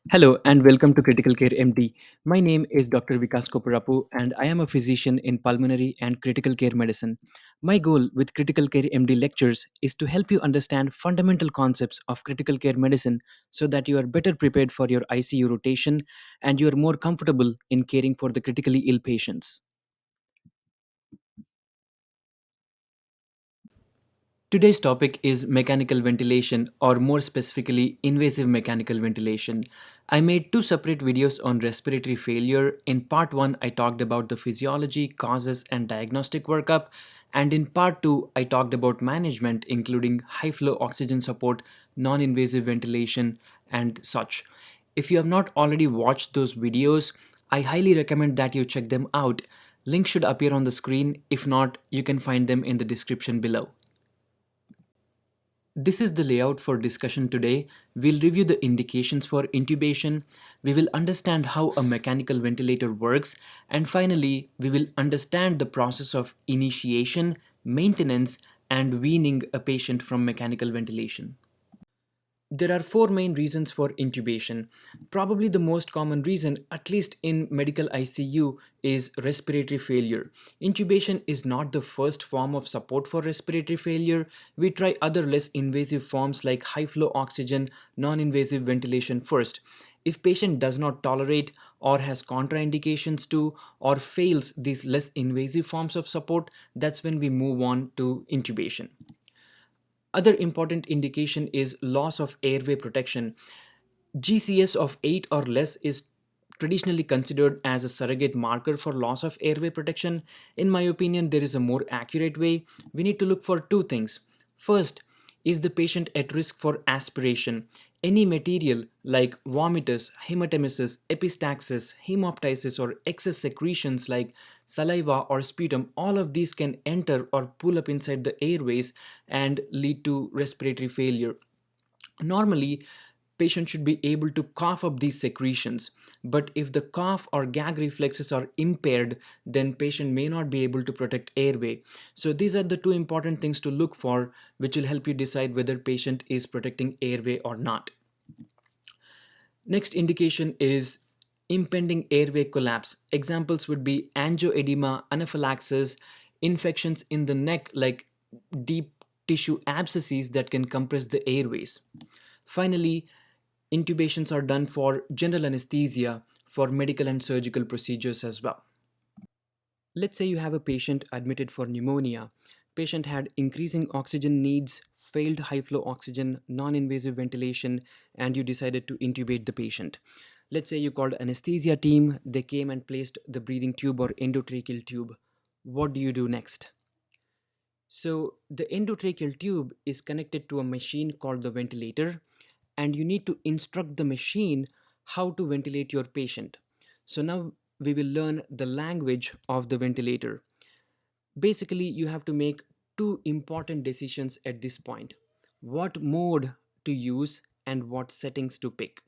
Hello and welcome to Critical Care MD. My name is Dr. Vikas Koparapu and I am a physician in pulmonary and critical care medicine. My goal with Critical Care MD lectures is to help you understand fundamental concepts of critical care medicine so that you are better prepared for your ICU rotation and you are more comfortable in caring for the critically ill patients. Today's topic is mechanical ventilation, or more specifically, invasive mechanical ventilation. I made two separate videos on respiratory failure. In part 1, I talked about the physiology, causes, and diagnostic workup. And in part 2, I talked about management, including high flow oxygen support, non invasive ventilation, and such. If you have not already watched those videos, I highly recommend that you check them out. Links should appear on the screen. If not, you can find them in the description below. This is the layout for discussion today. We'll review the indications for intubation, we will understand how a mechanical ventilator works, and finally, we will understand the process of initiation, maintenance, and weaning a patient from mechanical ventilation. There are four main reasons for intubation. Probably the most common reason, at least in medical ICU, is respiratory failure. Intubation is not the first form of support for respiratory failure. We try other less invasive forms like high flow oxygen, non-invasive ventilation first. If patient does not tolerate or has contraindications to or fails these less invasive forms of support, that's when we move on to intubation. Other important indication is loss of airway protection. GCS of 8 or less is traditionally considered as a surrogate marker for loss of airway protection. In my opinion, there is a more accurate way. We need to look for two things. First, is the patient at risk for aspiration? Any material like vomitus, hematemesis, epistaxis, hemoptysis, or excess secretions like saliva or sputum, all of these can enter or pull up inside the airways and lead to respiratory failure. Normally, patient should be able to cough up these secretions, but if the cough or gag reflexes are impaired, then patient may not be able to protect airway. So these are the two important things to look for, which will help you decide whether patient is protecting airway or not. Next indication is impending airway collapse. Examples would be angioedema, anaphylaxis, infections in the neck like deep tissue abscesses that can compress the airways. Finally, intubations are done for general anesthesia for medical and surgical procedures as well. Let's say you have a patient admitted for pneumonia. Patient had increasing oxygen needs, failed high flow oxygen, non-invasive ventilation, and you decided to intubate the patient. Let's say you called anesthesia team, they came and placed the breathing tube or endotracheal tube. What do you do next? So the endotracheal tube is connected to a machine called the ventilator, and you need to instruct the machine how to ventilate your patient. So now we will learn the language of the ventilator. Basically, you have to make two important decisions at this point: what mode to use and what settings to pick.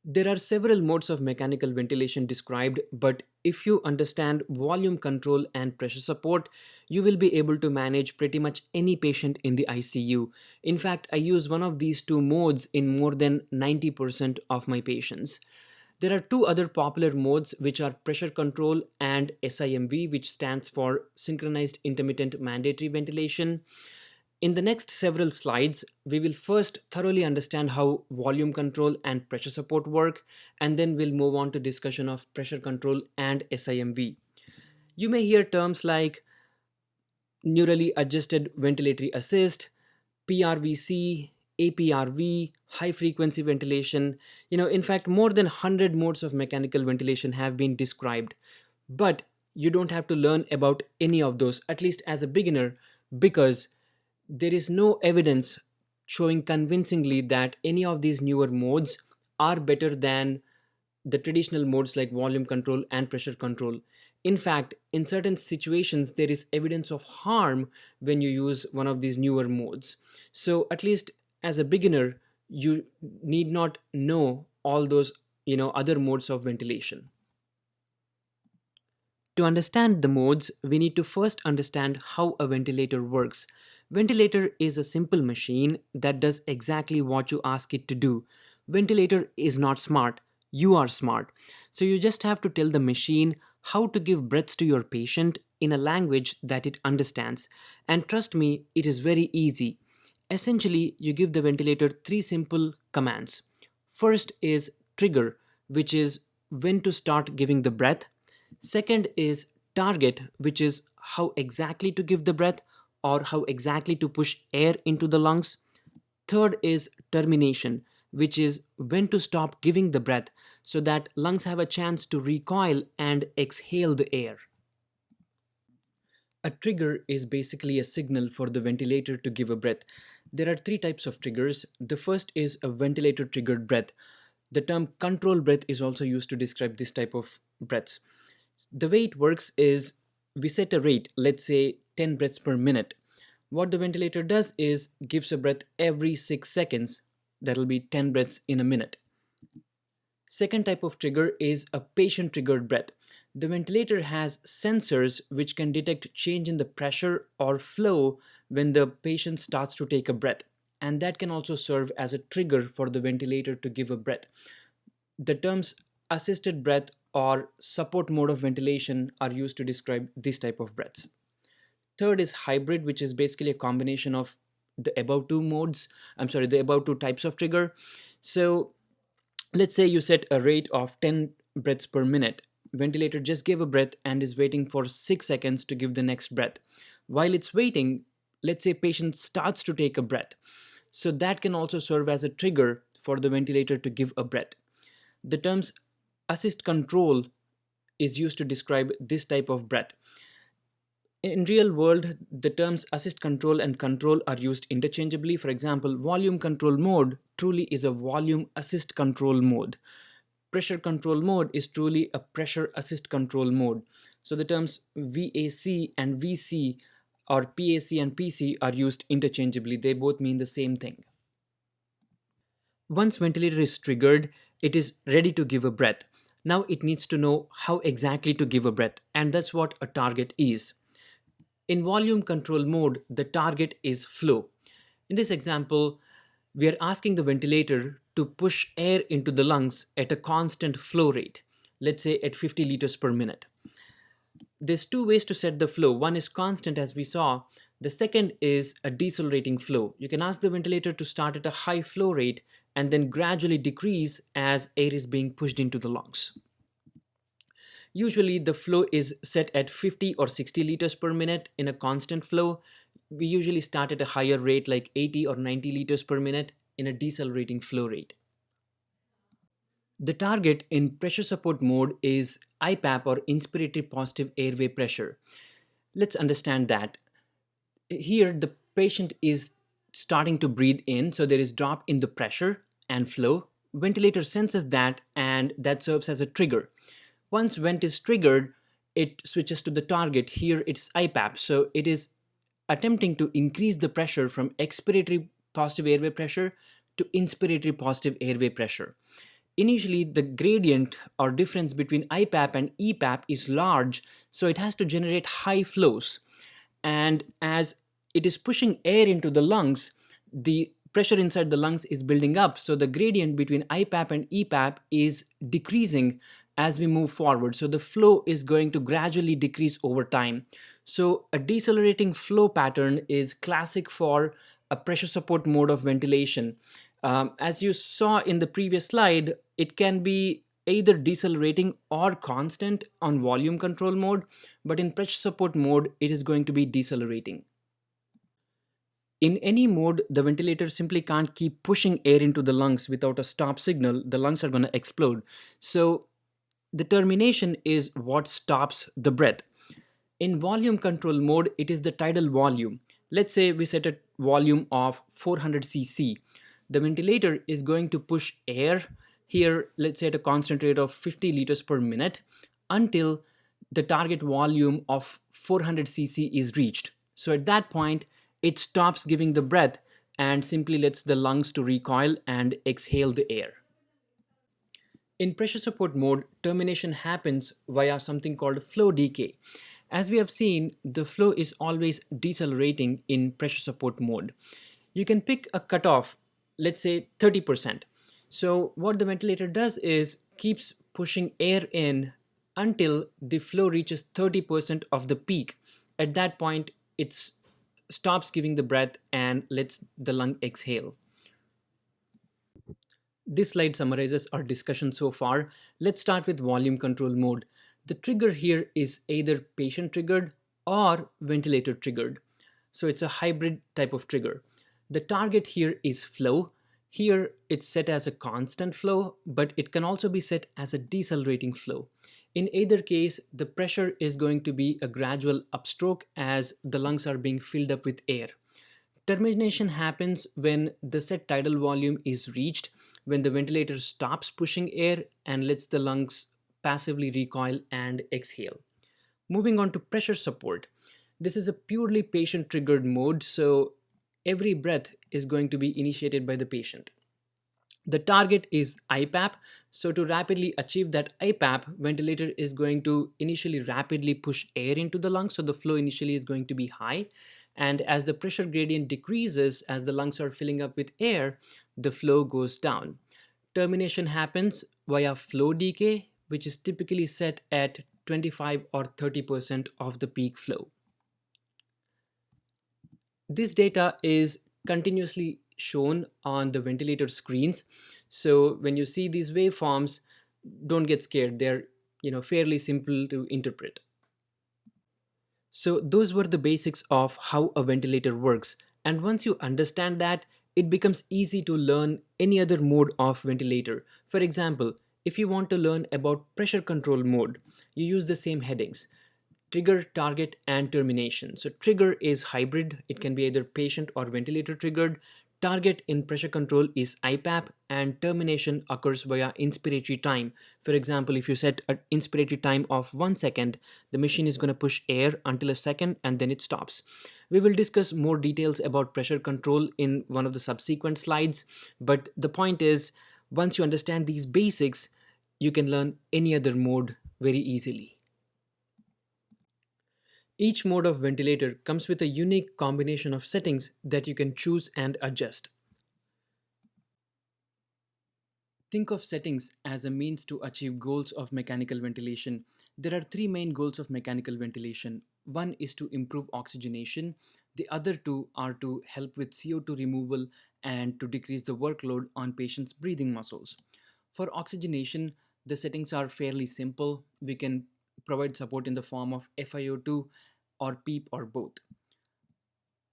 There are several modes of mechanical ventilation described, but if you understand volume control and pressure support, you will be able to manage pretty much any patient in the ICU. In fact, I use one of these two modes in more than 90% of my patients. There are two other popular modes, which are pressure control and SIMV, which stands for synchronized intermittent mandatory ventilation. In the next several slides, we will first thoroughly understand how volume control and pressure support work, and then we'll move on to discussion of pressure control and SIMV. You may hear terms like neurally adjusted ventilatory assist, PRVC, APRV, high frequency ventilation. In fact, more than 100 modes of mechanical ventilation have been described. But you don't have to learn about any of those, at least as a beginner, because there is no evidence showing convincingly that any of these newer modes are better than the traditional modes like volume control and pressure control. In fact, in certain situations, there is evidence of harm when you use one of these newer modes. So, at least as a beginner, you need not know all those other modes of ventilation. To understand the modes, we need to first understand how a ventilator works. Ventilator is a simple machine that does exactly what you ask it to do. Ventilator is not smart, you are smart. So you just have to tell the machine how to give breaths to your patient in a language that it understands. And trust me, it is very easy. Essentially, you give the ventilator three simple commands. First is trigger, which is when to start giving the breath. Second is target, which is how exactly to give the breath or how exactly to push air into the lungs. Third is termination, which is when to stop giving the breath so that lungs have a chance to recoil and exhale the air. A trigger is basically a signal for the ventilator to give a breath. There are three types of triggers. The first is a ventilator triggered breath. The term control breath is also used to describe this type of breaths. The way it works is we set a rate, let's say 10 breaths per minute. What the ventilator does is gives a breath every 6 seconds. That'll be 10 breaths in a minute. Second type of trigger is a patient triggered breath. The ventilator has sensors which can detect change in the pressure or flow when the patient starts to take a breath. And that can also serve as a trigger for the ventilator to give a breath. The terms assisted breath or support mode of ventilation are used to describe this type of breaths. Third is hybrid, which is basically a combination of the above two modes. The above two types of trigger. So let's say you set a rate of 10 breaths per minute. Ventilator just gave a breath and is waiting for 6 seconds to give the next breath. While it's waiting, let's say patient starts to take a breath. So that can also serve as a trigger for the ventilator to give a breath. The terms assist control is used to describe this type of breath. In real world, the terms assist control and control are used interchangeably. For example, volume control mode truly is a volume assist control mode. Pressure control mode is truly a pressure assist control mode. So the terms VAC and VC or PAC and PC are used interchangeably. They both mean the same thing. Once ventilator is triggered, it is ready to give a breath. Now it needs to know how exactly to give a breath, and that's what a target is. In volume control mode, the target is flow. In this example, we are asking the ventilator to push air into the lungs at a constant flow rate, let's say at 50 liters per minute. There's two ways to set the flow. One is constant, as we saw. The second is a decelerating flow. You can ask the ventilator to start at a high flow rate and then gradually decrease as air is being pushed into the lungs. Usually the flow is set at 50 or 60 liters per minute in a constant flow. We usually start at a higher rate like 80 or 90 liters per minute in a decelerating flow rate. The target in pressure support mode is IPAP or inspiratory positive airway pressure. Let's understand that. Here the patient is starting to breathe in, so there is drop in the pressure and flow. Ventilator senses that and that serves as a trigger. Once vent is triggered, it switches to the target. Here it's IPAP, so it is attempting to increase the pressure from expiratory positive airway pressure to inspiratory positive airway pressure. Initially, the gradient or difference between IPAP and EPAP is large, so it has to generate high flows. And as it is pushing air into the lungs, the pressure inside the lungs is building up. So the gradient between IPAP and EPAP is decreasing as we move forward. So the flow is going to gradually decrease over time. So a decelerating flow pattern is classic for a pressure support mode of ventilation. As you saw in the previous slide, it can be either decelerating or constant on volume control mode, but in pressure support mode, it is going to be decelerating. In any mode, the ventilator simply can't keep pushing air into the lungs without a stop signal. The lungs are going to explode. So the termination is what stops the breath. In volume control mode, it is the tidal volume. Let's say we set a volume of 400 cc. The ventilator is going to push air here, let's say at a constant rate of 50 liters per minute until the target volume of 400 cc is reached. So at that point, it stops giving the breath and simply lets the lungs to recoil and exhale the air. In pressure support mode, termination happens via something called flow decay. As we have seen, the flow is always decelerating in pressure support mode. You can pick a cutoff, let's say 30%. So what the ventilator does is keeps pushing air in until the flow reaches 30% of the peak. At that point, it stops giving the breath and lets the lung exhale. This slide summarizes our discussion so far. Let's start with volume control mode. The trigger here is either patient triggered or ventilator triggered. So it's a hybrid type of trigger. The target here is flow. Here it's set as a constant flow, but it can also be set as a decelerating flow. In either case, the pressure is going to be a gradual upstroke as the lungs are being filled up with air. Termination happens when the set tidal volume is reached, when the ventilator stops pushing air and lets the lungs passively recoil and exhale. Moving on to pressure support. This is a purely patient triggered mode, so every breath is going to be initiated by the patient. The target is IPAP. So to rapidly achieve that IPAP, ventilator is going to initially rapidly push air into the lungs. So the flow initially is going to be high. And as the pressure gradient decreases, as the lungs are filling up with air, the flow goes down. Termination happens via flow decay, which is typically set at 25 or 30% of the peak flow. This data is continuously shown on the ventilator screens. So when you see these waveforms, don't get scared. They're fairly simple to interpret. So those were the basics of how a ventilator works. And once you understand that, it becomes easy to learn any other mode of ventilator. For example, if you want to learn about pressure control mode, you use the same headings: trigger, target, and termination. So trigger is hybrid. It can be either patient or ventilator triggered. Target in pressure control is IPAP, and termination occurs via inspiratory time. For example, if you set an inspiratory time of 1 second, the machine is going to push air until a second and then it stops. We will discuss more details about pressure control in one of the subsequent slides, but the point is, once you understand these basics, you can learn any other mode very easily. Each mode of ventilator comes with a unique combination of settings that you can choose and adjust. Think of settings as a means to achieve goals of mechanical ventilation. There are three main goals of mechanical ventilation. One is to improve oxygenation, the other two are to help with CO2 removal and to decrease the workload on patients' breathing muscles. For oxygenation, the settings are fairly simple. We can provide support in the form of FiO2 or PEEP or both.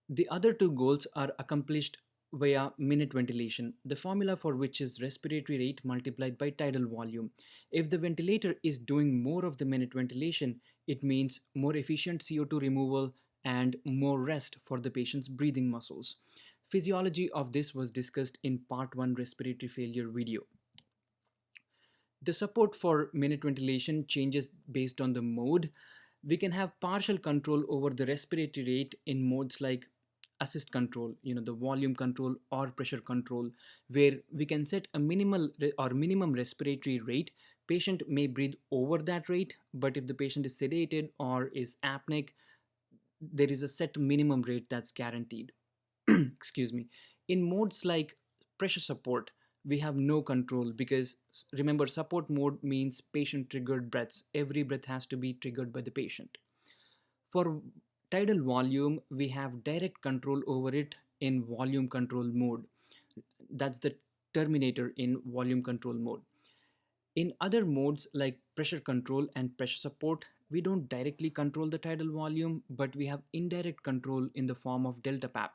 The other two goals are accomplished via minute ventilation, the formula for which is respiratory rate multiplied by tidal volume. If the ventilator is doing more of the minute ventilation, it means more efficient CO2 removal and more rest for the patient's breathing muscles. Physiology of this was discussed in part 1 respiratory failure video. The support for minute ventilation changes based on the mode. We can have partial control over the respiratory rate in modes like assist control, the volume control or pressure control, where we can set a or minimum respiratory rate. Patient may breathe over that rate, but if the patient is sedated or is apneic, there is a set minimum rate that's guaranteed. Excuse me. In modes like pressure support, we have no control because remember, support mode means patient triggered breaths. Every breath has to be triggered by the patient. For tidal volume, we have direct control over it in volume control mode. That's the terminator in volume control mode. In other modes like pressure control and pressure support, we don't directly control the tidal volume, but we have indirect control in the form of delta PAP.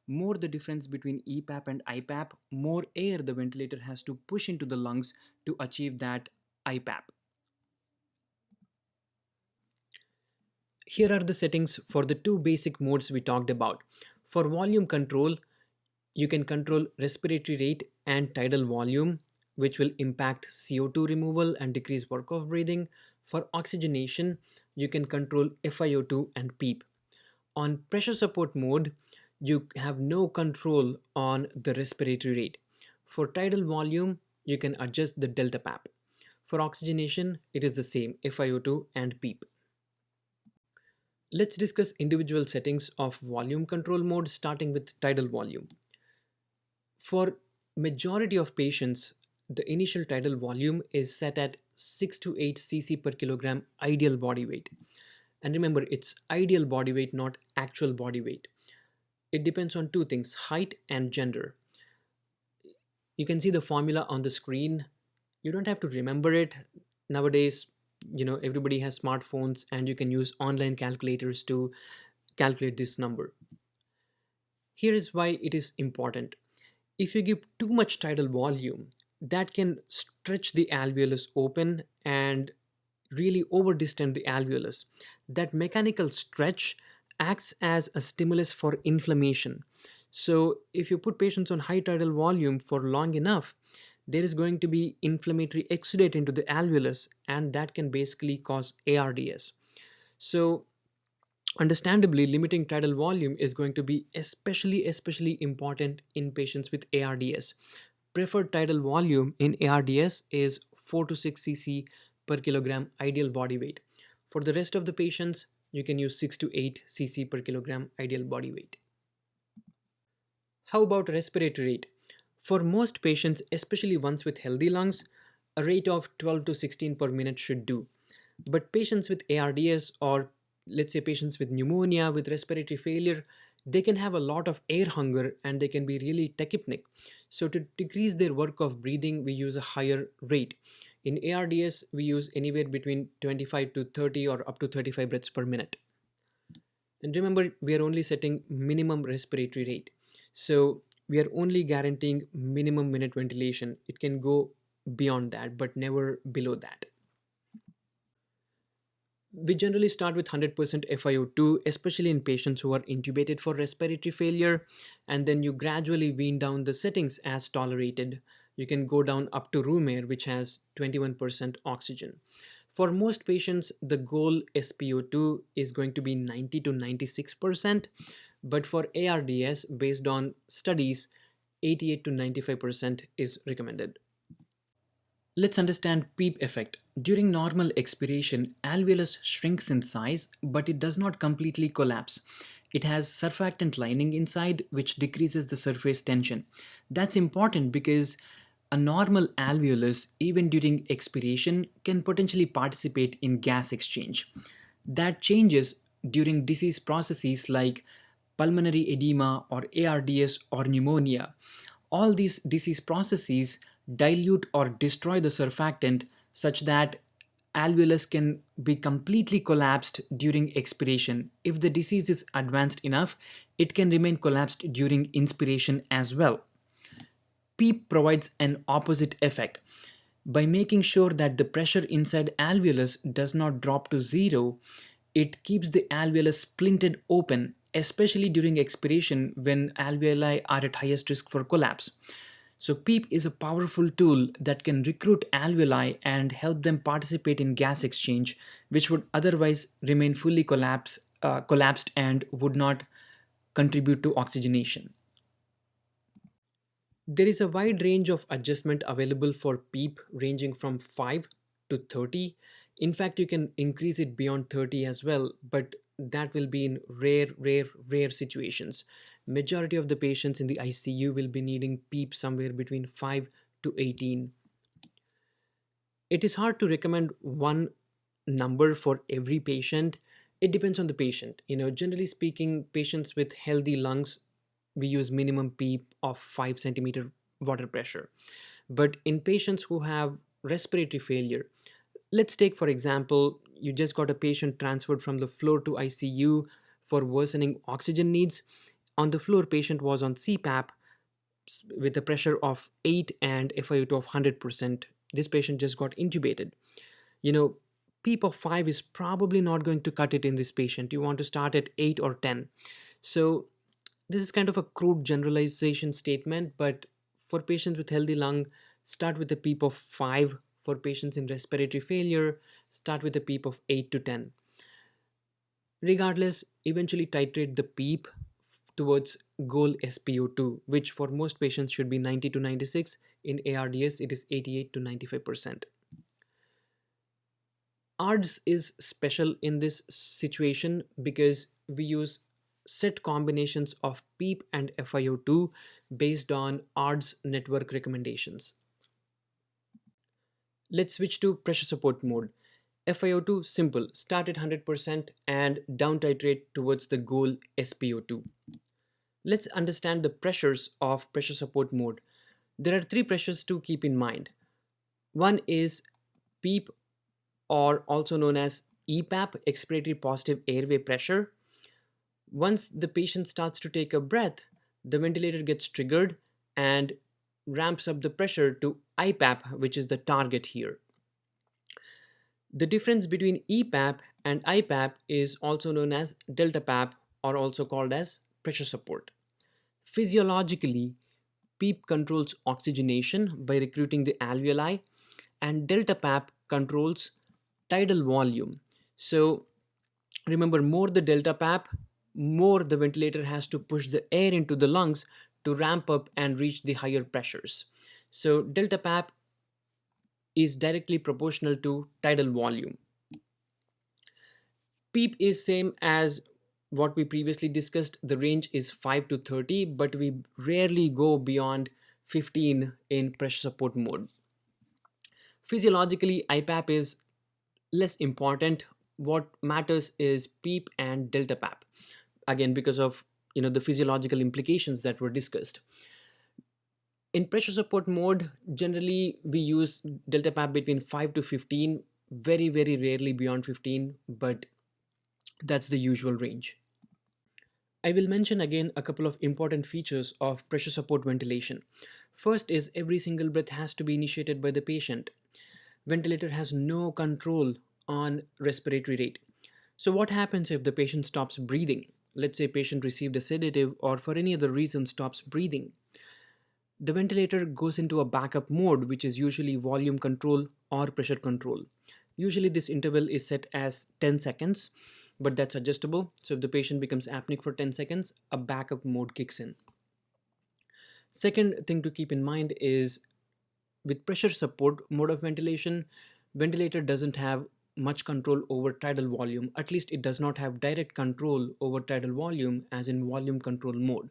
More the difference between EPAP and IPAP, more air the ventilator has to push into the lungs to achieve that IPAP. Here are the settings for the two basic modes we talked about. For volume control, you can control respiratory rate and tidal volume, which will impact CO2 removal and decrease work of breathing. For oxygenation, you can control FiO2 and PEEP. On pressure support mode, you have no control on the respiratory rate. For tidal volume, you can adjust the delta PAP. For oxygenation, it is the same, FiO2 and PEEP. Let's discuss individual settings of volume control mode, starting with tidal volume. For majority of patients, the initial tidal volume is set at 6 to 8 cc per kilogram ideal body weight. And remember, it's ideal body weight, not actual body weight. It depends on two things, height and gender. You can see the formula on the screen. You don't have to remember it. Nowadays, everybody has smartphones and you can use online calculators to calculate this number. Here is why it is important. If you give too much tidal volume, that can stretch the alveolus open and really over distend the alveolus. That mechanical stretch acts as a stimulus for inflammation. So if you put patients on high tidal volume for long enough, there is going to be inflammatory exudate into the alveolus, and that can basically cause ARDS. So understandably, limiting tidal volume is going to be especially important in patients with ARDS. Preferred tidal volume in ARDS is 4 to 6 cc per kilogram ideal body weight. For the rest of the patients, you can use 6 to 8 cc per kilogram ideal body weight. How about respiratory rate? For most patients, especially ones with healthy lungs, a rate of 12 to 16 per minute should do. But patients with ARDS, or let's say patients with pneumonia, with respiratory failure, they can have a lot of air hunger and they can be really tachypnic. So to decrease their work of breathing, we use a higher rate. In ARDS, we use anywhere between 25 to 30 or up to 35 breaths per minute. And remember, we are only setting minimum respiratory rate. So we are only guaranteeing minimum minute ventilation. It can go beyond that, but never below that. We generally start with 100% FiO2, especially in patients who are intubated for respiratory failure, and then you gradually wean down the settings as tolerated. You can go down up to room air, which has 21% oxygen. For most patients, the goal SpO2 is going to be 90 to 96%, but for ARDS, based on studies, 88 to 95% is recommended. Let's understand PEEP effect. During normal expiration, alveolus shrinks in size, but it does not completely collapse. It has surfactant lining inside, which decreases the surface tension. That's important because a normal alveolus, even during expiration, can potentially participate in gas exchange. That changes during disease processes like pulmonary edema or ARDS or pneumonia. All these disease processes dilute or destroy the surfactant such that alveolus can be completely collapsed during expiration. If the disease is advanced enough, it can remain collapsed during inspiration as well. PEEP provides an opposite effect. By making sure that the pressure inside alveolus does not drop to zero, it keeps the alveolus splinted open, especially during expiration when alveoli are at highest risk for collapse. So PEEP is a powerful tool that can recruit alveoli and help them participate in gas exchange, which would otherwise remain fully collapsed and would not contribute to oxygenation. There is a wide range of adjustment available for PEEP, ranging from 5 to 30. In fact, you can increase it beyond 30 as well, but that will be in rare situations. Majority of the patients in the ICU will be needing PEEP somewhere between 5 to 18. It is hard to recommend one number for every patient. It depends on the patient. Generally speaking, patients with healthy lungs, we use minimum PEEP of 5 centimeter water pressure. But in patients who have respiratory failure, let's take for example, you just got a patient transferred from the floor to ICU for worsening oxygen needs. On the floor, patient was on CPAP with a pressure of 8 and FiO2 of 100%. This patient just got intubated. You know, PEEP of 5 is probably not going to cut it in this patient. You want to start at 8 or 10. So this is kind of a crude generalization statement, but for patients with healthy lung, start with a PEEP of 5. For patients in respiratory failure, start with a PEEP of 8 to 10. Regardless, eventually titrate the PEEP towards goal SpO2, which for most patients should be 90 to 96. In ARDS, it is 88 to 95%. ARDS is special in this situation because we use set combinations of PEEP and FiO2 based on ARDS network recommendations. Let's switch to pressure support mode. FiO2 simple, start at 100% and down titrate towards the goal SpO2. Let's understand the pressures of pressure support mode. There are three pressures to keep in mind. One is PEEP, or also known as EPAP, expiratory positive airway pressure. Once the patient starts to take a breath, the ventilator gets triggered and ramps up the pressure to IPAP, which is the target here. The difference between EPAP and IPAP is also known as delta PAP, or also called as pressure support. Physiologically, PEEP controls oxygenation by recruiting the alveoli, and delta PAP controls tidal volume. So remember, more the delta PAP, more the ventilator has to push the air into the lungs to ramp up and reach the higher pressures. So delta PAP is directly proportional to tidal volume. PEEP is same as what we previously discussed. The range is 5 to 30, but we rarely go beyond 15 in pressure support mode. Physiologically, IPAP is less important. What matters is PEEP and delta PAP. Again, because of the physiological implications that were discussed. In pressure support mode, generally we use delta PAP between 5 to 15, very, very rarely beyond 15, but that's the usual range. I will mention again a couple of important features of pressure support ventilation. First is every single breath has to be initiated by the patient. Ventilator has no control on respiratory rate. So what happens if the patient stops breathing? Let's say patient received a sedative or for any other reason stops breathing. The ventilator goes into a backup mode, which is usually volume control or pressure control. Usually this interval is set as 10 seconds, but that's adjustable. So if the patient becomes apneic for 10 seconds, a backup mode kicks in. Second thing to keep in mind is with pressure support mode of ventilation, ventilator doesn't have much control over tidal volume. At least it does not have direct control over tidal volume as in volume control mode.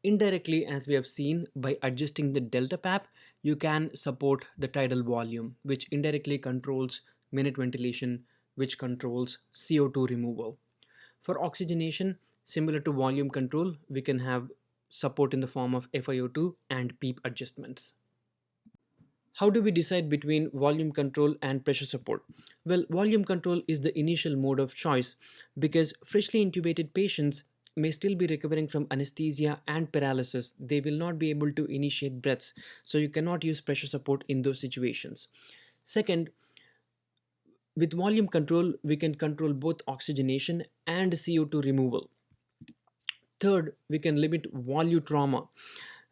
Indirectly, as we have seen, by adjusting the delta PAP, you can support the tidal volume, which indirectly controls minute ventilation, which controls CO2 removal. For oxygenation, similar to volume control, we can have support in the form of FiO2 and PEEP adjustments. How do we decide between volume control and pressure support? Well, volume control is the initial mode of choice because freshly intubated patients may still be recovering from anesthesia and paralysis. They will not be able to initiate breaths, so you cannot use pressure support in those situations. Second, with volume control, we can control both oxygenation and CO2 removal. Third, we can limit volume trauma.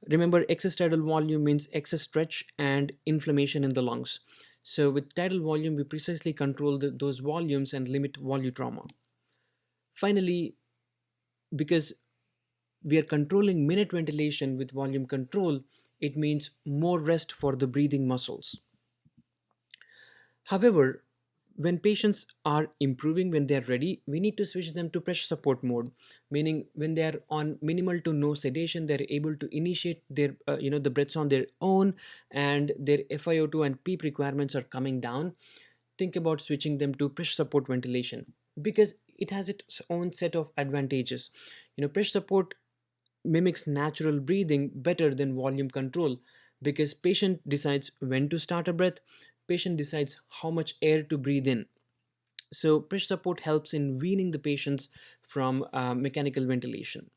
Remember, excess tidal volume means excess stretch and inflammation in the lungs. So with tidal volume, we precisely control those volumes and limit volume trauma. Finally, because we are controlling minute ventilation with volume control, it means more rest for the breathing muscles. However, when patients are improving, when they are ready, we need to switch them to pressure support mode, meaning when they are on minimal to no sedation, they're able to initiate their the breaths on their own, and their FiO2 and PEEP requirements are coming down. Think about switching them to pressure support ventilation because it has its own set of advantages. Pressure support mimics natural breathing better than volume control because patient decides when to start a breath, patient decides how much air to breathe in. So pressure support helps in weaning the patients from mechanical ventilation.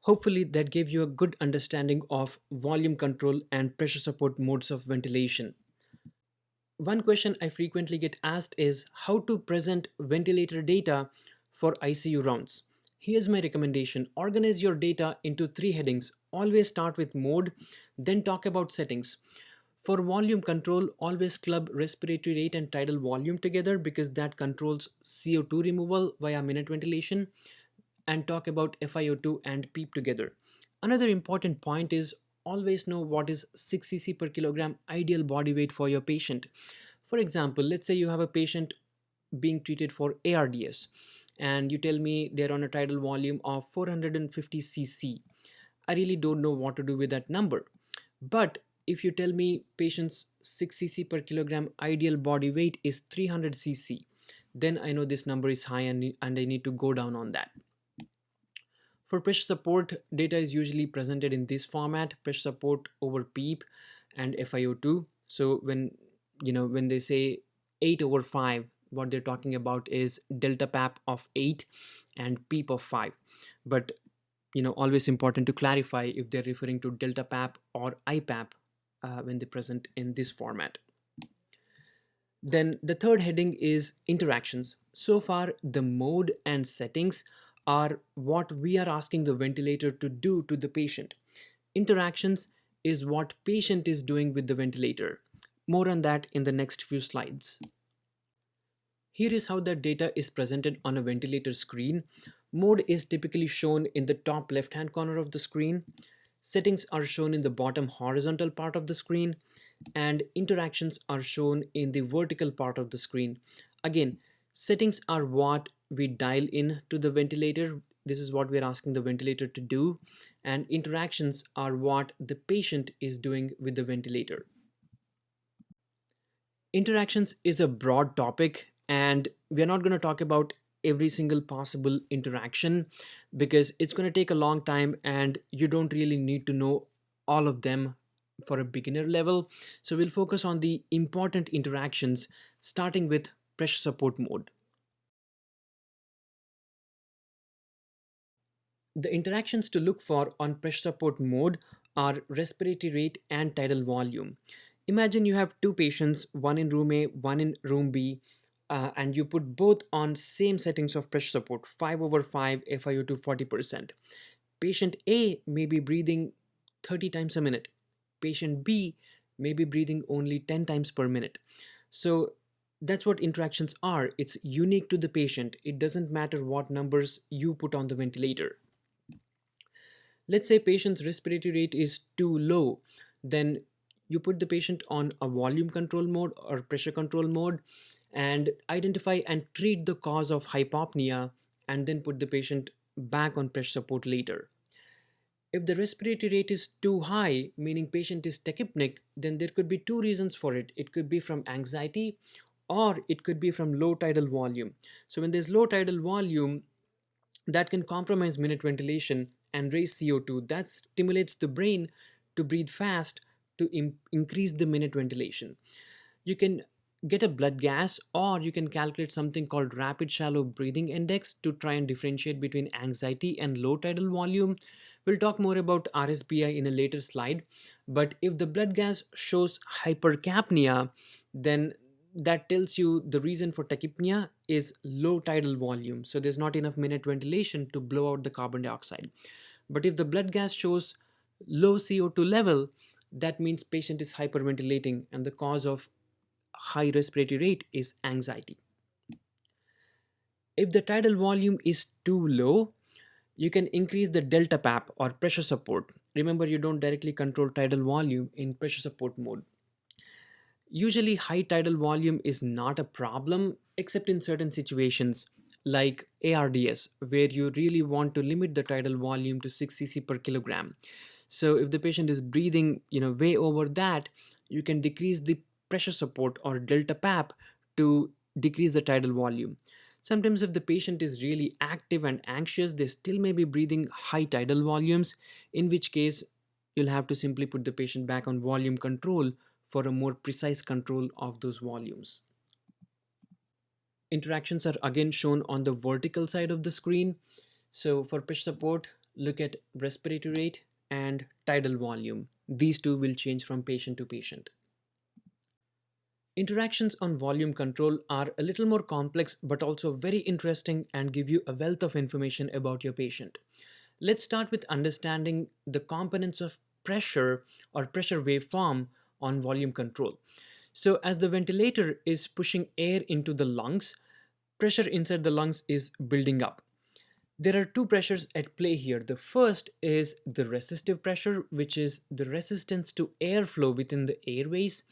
Hopefully that gave you a good understanding of volume control and pressure support modes of ventilation. One question I frequently get asked is how to present ventilator data for ICU rounds. Here's my recommendation. Organize your data into three headings. Always start with mode, then talk about settings. For volume control, always club respiratory rate and tidal volume together because that controls CO2 removal via minute ventilation, and talk about FiO2 and PEEP together. Another important point is always know what is 6 cc per kilogram ideal body weight for your patient. For example, let's say you have a patient being treated for ARDS and you tell me they're on a tidal volume of 450 cc. I really don't know what to do with that number. But if you tell me patient's 6 cc per kilogram ideal body weight is 300 cc, then I know this number is high and I need to go down on that. For pressure support, data is usually presented in this format: pressure support over PEEP and FiO2. So when they say 8 over 5, what they're talking about is delta PAP of 8 and PEEP of 5. But always important to clarify if they're referring to delta PAP or IPAP when they present in this format. Then the third heading is interactions. So far, the mode and settings are what we are asking the ventilator to do to the patient. Interactions is what patient is doing with the ventilator. More on that in the next few slides. Here is how the data is presented on a ventilator screen. Mode is typically shown in the top left-hand corner of the screen. Settings are shown in the bottom horizontal part of the screen, and interactions are shown in the vertical part of the screen. Again, settings are what we dial in to the ventilator. This is what we're asking the ventilator to do, and interactions are what the patient is doing with the ventilator. Interactions is a broad topic, and we're not going to talk about every single possible interaction because it's going to take a long time and you don't really need to know all of them for a beginner level. So we'll focus on the important interactions, starting with pressure support mode. The interactions to look for on pressure support mode are respiratory rate and tidal volume. Imagine you have two patients, one in room A, one in room B, and you put both on same settings of pressure support, 5 over 5, FiO2 40%. Patient A may be breathing 30 times a minute. Patient B may be breathing only 10 times per minute. So that's what interactions are. It's unique to the patient. It doesn't matter what numbers you put on the ventilator. Let's say patient's respiratory rate is too low, then you put the patient on a volume control mode or pressure control mode and identify and treat the cause of hypopnea, and then put the patient back on pressure support later. If the respiratory rate is too high, meaning patient is tachypnic, then there could be two reasons for it. It could be from anxiety or it could be from low tidal volume. So when there's low tidal volume, that can compromise minute ventilation and raise CO2. That stimulates the brain to breathe fast to increase the minute ventilation. You can get a blood gas, or you can calculate something called rapid shallow breathing index to try and differentiate between anxiety and low tidal volume. We'll talk more about RSBI in a later slide, but if the blood gas shows hypercapnia, then that tells you the reason for tachypnea is low tidal volume. So there's not enough minute ventilation to blow out the carbon dioxide. But if the blood gas shows low CO2 level, that means patient is hyperventilating and the cause of high respiratory rate is anxiety. If the tidal volume is too low, you can increase the delta PAP or pressure support. Remember, you don't directly control tidal volume in pressure support mode. Usually high tidal volume is not a problem except in certain situations like ARDS, where you really want to limit the tidal volume to 6 cc per kilogram. So if the patient is breathing way over that, you can decrease the pressure support or delta PAP to decrease the tidal volume. Sometimes if the patient is really active and anxious, they still may be breathing high tidal volumes, in which case you'll have to simply put the patient back on volume control for a more precise control of those volumes. Interactions are again shown on the vertical side of the screen. So for pressure support, look at respiratory rate and tidal volume. These two will change from patient to patient. Interactions on volume control are a little more complex but also very interesting and give you a wealth of information about your patient. Let's start with understanding the components of pressure or pressure waveform on volume control. So as the ventilator is pushing air into the lungs, pressure inside the lungs is building up. There are two pressures at play here. The first is the resistive pressure, which is the resistance to airflow within the airways.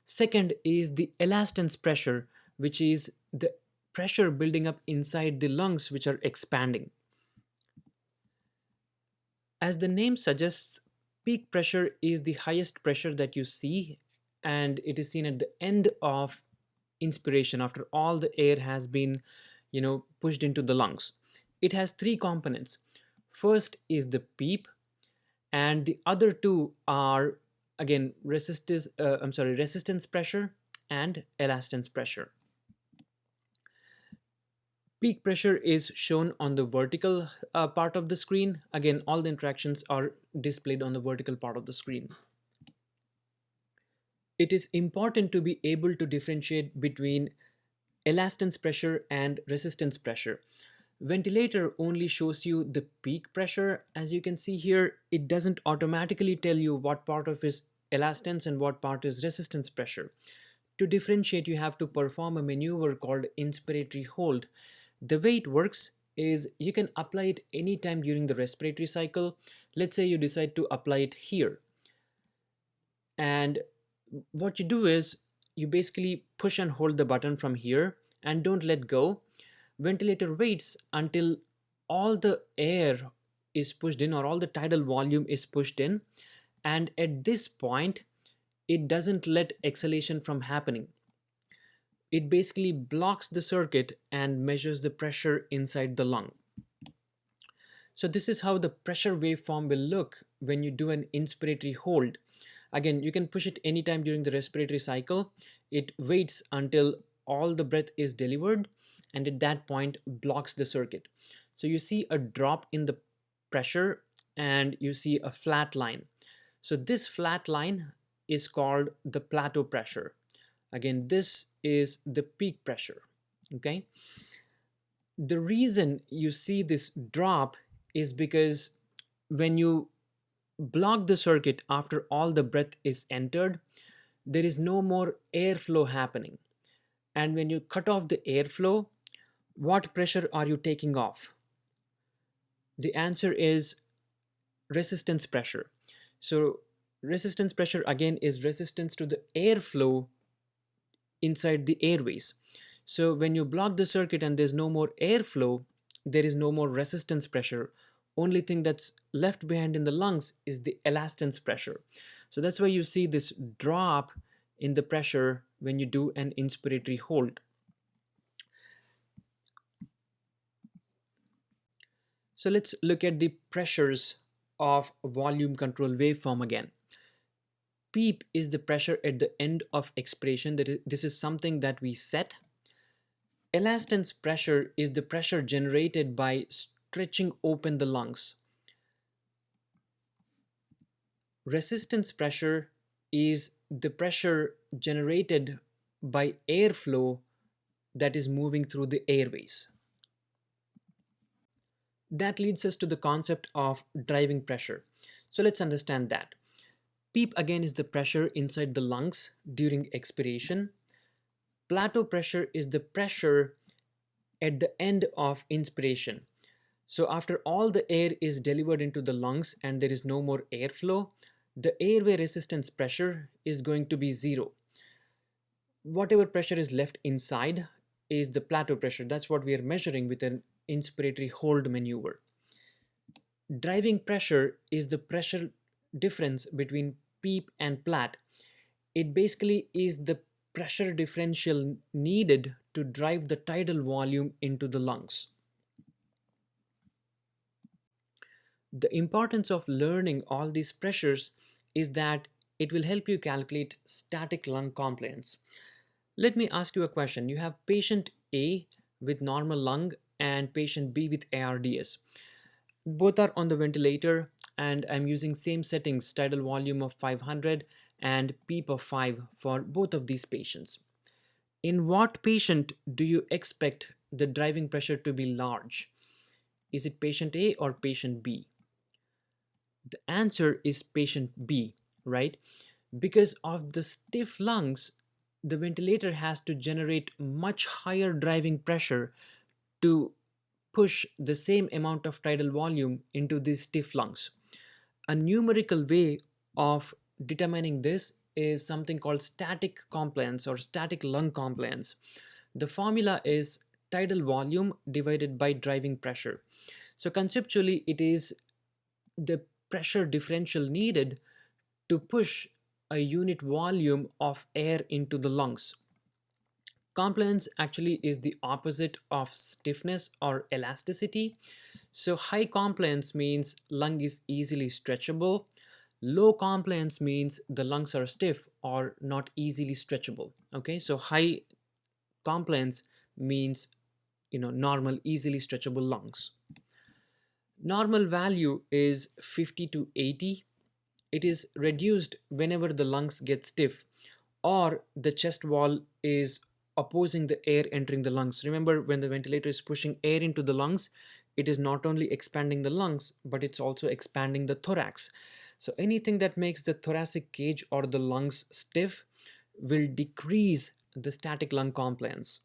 Second is the elastance pressure, which is the pressure building up inside the lungs which are expanding. As the name suggests, peak pressure is the highest pressure that you see, and it is seen at the end of inspiration after all the air has been, pushed into the lungs. It has three components. First is the PEEP, and the other two are again resistance pressure and elastance pressure. Peak pressure is shown on the vertical part of the screen. Again, all the interactions are displayed on the vertical part of the screen. It is important to be able to differentiate between elastance pressure and resistance pressure. Ventilator only shows you the peak pressure. As you can see here, it doesn't automatically tell you what part of is elastance and what part is resistance pressure. To differentiate, you have to perform a maneuver called inspiratory hold. The way it works is you can apply it anytime during the respiratory cycle. Let's say you decide to apply it here. And what you do is you basically push and hold the button from here and don't let go. Ventilator waits until all the air is pushed in or all the tidal volume is pushed in, and at this point it doesn't let exhalation from happening. It basically blocks the circuit and measures the pressure inside the lung. So this is how the pressure waveform will look when you do an inspiratory hold. Again, you can push it anytime during the respiratory cycle. It waits until all the breath is delivered, and at that point blocks the circuit. So you see a drop in the pressure and you see a flat line. So this flat line is called the plateau pressure. Again, this is the peak pressure. Okay. The reason you see this drop is because when you block the circuit after all the breath is entered, there is no more airflow happening. And when you cut off the airflow, what pressure are you taking off? The answer is resistance pressure. So resistance pressure again is resistance to the airflow inside the airways. So when you block the circuit and there's no more airflow, there is no more resistance pressure. Only thing that's left behind in the lungs is the elastance pressure. So that's why you see this drop in the pressure when you do an inspiratory hold. So let's look at the pressures of volume control waveform again. PEEP is the pressure at the end of expiration. This is something that we set. Elastance pressure is the pressure generated by stretching open the lungs. Resistance pressure is the pressure generated by airflow that is moving through the airways. That leads us to the concept of driving pressure. So let's understand that. PEEP again is the pressure inside the lungs during expiration. Plateau pressure is the pressure at the end of inspiration. So after all the air is delivered into the lungs and there is no more airflow, the airway resistance pressure is going to be zero. Whatever pressure is left inside is the plateau pressure. That's what we are measuring with an inspiratory hold maneuver. Driving pressure is the pressure difference between PEEP and PLAT. It basically is the pressure differential needed to drive the tidal volume into the lungs. The importance of learning all these pressures is that it will help you calculate static lung compliance. Let me ask you a question. You have patient A with normal lung and patient B with ARDS. Both are on the ventilator and I'm using same settings, tidal volume of 500 and PEEP of 5 for both of these patients. In what patient do you expect the driving pressure to be large? Is it patient A or patient B? The answer is patient B, right? Because of the stiff lungs, the ventilator has to generate much higher driving pressure to push the same amount of tidal volume into these stiff lungs. A numerical way of determining this is something called static compliance or static lung compliance. The formula is tidal volume divided by driving pressure. So conceptually, it is the pressure differential needed to push a unit volume of air into the lungs. Compliance actually is the opposite of stiffness or elasticity. So high compliance means lung is easily stretchable. Low compliance means the lungs are stiff or not easily stretchable. Okay, so high compliance means normal, easily stretchable lungs. Normal value is 50 to 80. It is reduced whenever the lungs get stiff or the chest wall is opposing the air entering the lungs. Remember, when the ventilator is pushing air into the lungs, it is not only expanding the lungs, but it's also expanding the thorax. So anything that makes the thoracic cage or the lungs stiff will decrease the static lung compliance.